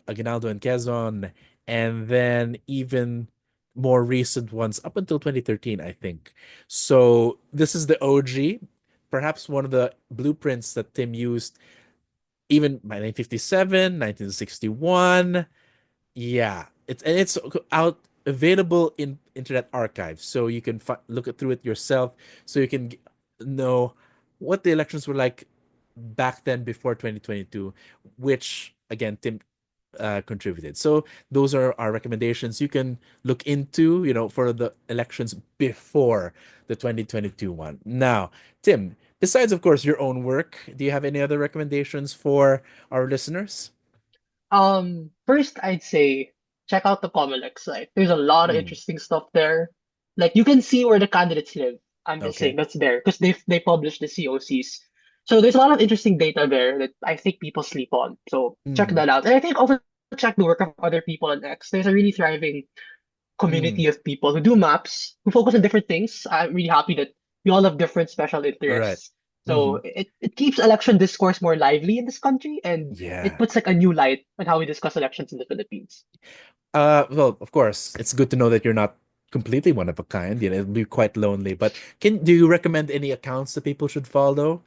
Aguinaldo and Quezon, and then even more recent ones up until 2013, I think. So this is the OG, perhaps one of the blueprints that Tim used even by 1957, 1961. Yeah, it's out available in Internet Archive, so you can look through it yourself, so you can know what the elections were like back then before 2022, which again Tim contributed. So those are our recommendations. You can look into, for the elections before the 2022 one. Now, Tim, besides of course your own work, do you have any other recommendations for our listeners? First, I'd say check out the Comelec site. There's a lot of Mm, interesting stuff there. Like you can see where the candidates live. I'm just saying okay. that's there because they publish the COCs. So there's a lot of interesting data there that I think people sleep on. So check Mm, that out. And I think also check the work of other people on X. There's a really thriving mm, community of people who do maps, who focus on different things. I'm really happy that we all have different special right. interests. So Hmm. it keeps election discourse more lively in this country and it Yeah. puts like a new light on how we discuss elections in the Philippines. Well, of course, it's good to know that you're not completely one of a kind. It'll be quite lonely. But do you recommend any accounts that people should follow,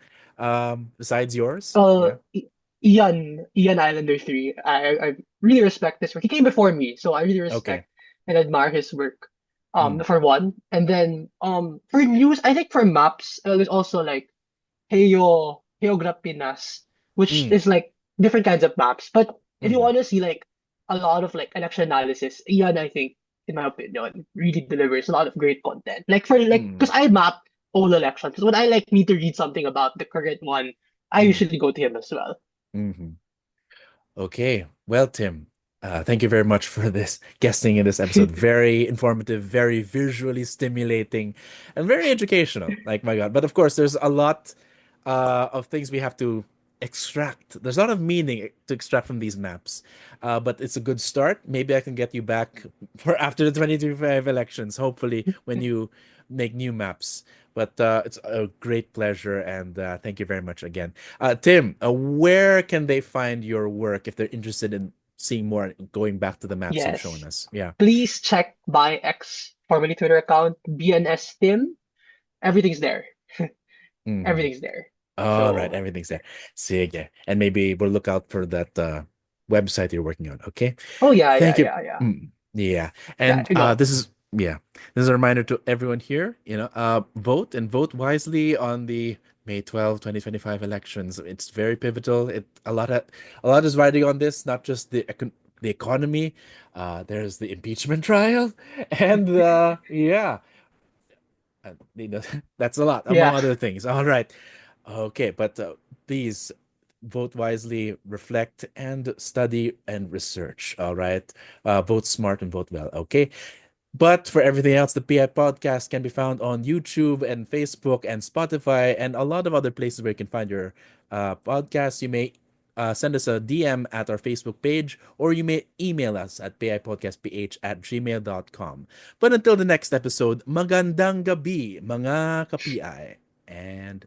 besides yours? Uh, Yeah. I- Ian Islander 3. I really respect this work. He came before me, so I really Okay. respect and admire his work. Mm, For one, and then for news, I think for maps, there's also like Geograpinas, which mm, is like different kinds of maps. But if you mm, want to see like a lot of like election analysis, Ian, I think, in my opinion, really delivers a lot of great content. Like for like, mm, because I map all elections. Because when I like need to read something about the current one, I mm, usually go to him as well. mm. Okay. Well, Tim, thank you very much for this guesting in this episode. Very informative, very visually stimulating, and very educational. Like, my God. But of course, there's a lot of things we have to extract. There's a lot of meaning to extract from these maps. But it's a good start. Maybe I can get you back for after the 2025 elections, hopefully, when you make new maps. But it's a great pleasure, and thank you very much again. Tim, where can they find your work if they're interested in seeing more and going back to the maps you've shown Yes. us? Yeah. Please check my X, formerly Twitter account, BNS Tim. Everything's there. Hmm. Everything's there. All right, So everything's there. there. See again. And maybe we'll look out for that website you're working on. Okay. Oh yeah, Thank yeah, you. yeah, yeah. Yeah. Yeah, And I go. this is a reminder to everyone here, vote and vote wisely on the May 12th, 2025 elections. It's very pivotal. A lot is riding on this, not just the economy. There's the impeachment trial, and yeah, that's a lot, among Yeah. other things. All right. Okay, but please vote wisely, reflect, and study and research. All right. Vote smart and vote well. Okay. But for everything else, the PI podcast can be found on YouTube and Facebook and Spotify and a lot of other places where you can find your podcasts. You may send us a DM at our Facebook page, or you may email us at pipodcastph@gmail.com. But until the next episode, magandang gabi, mga ka-PI. And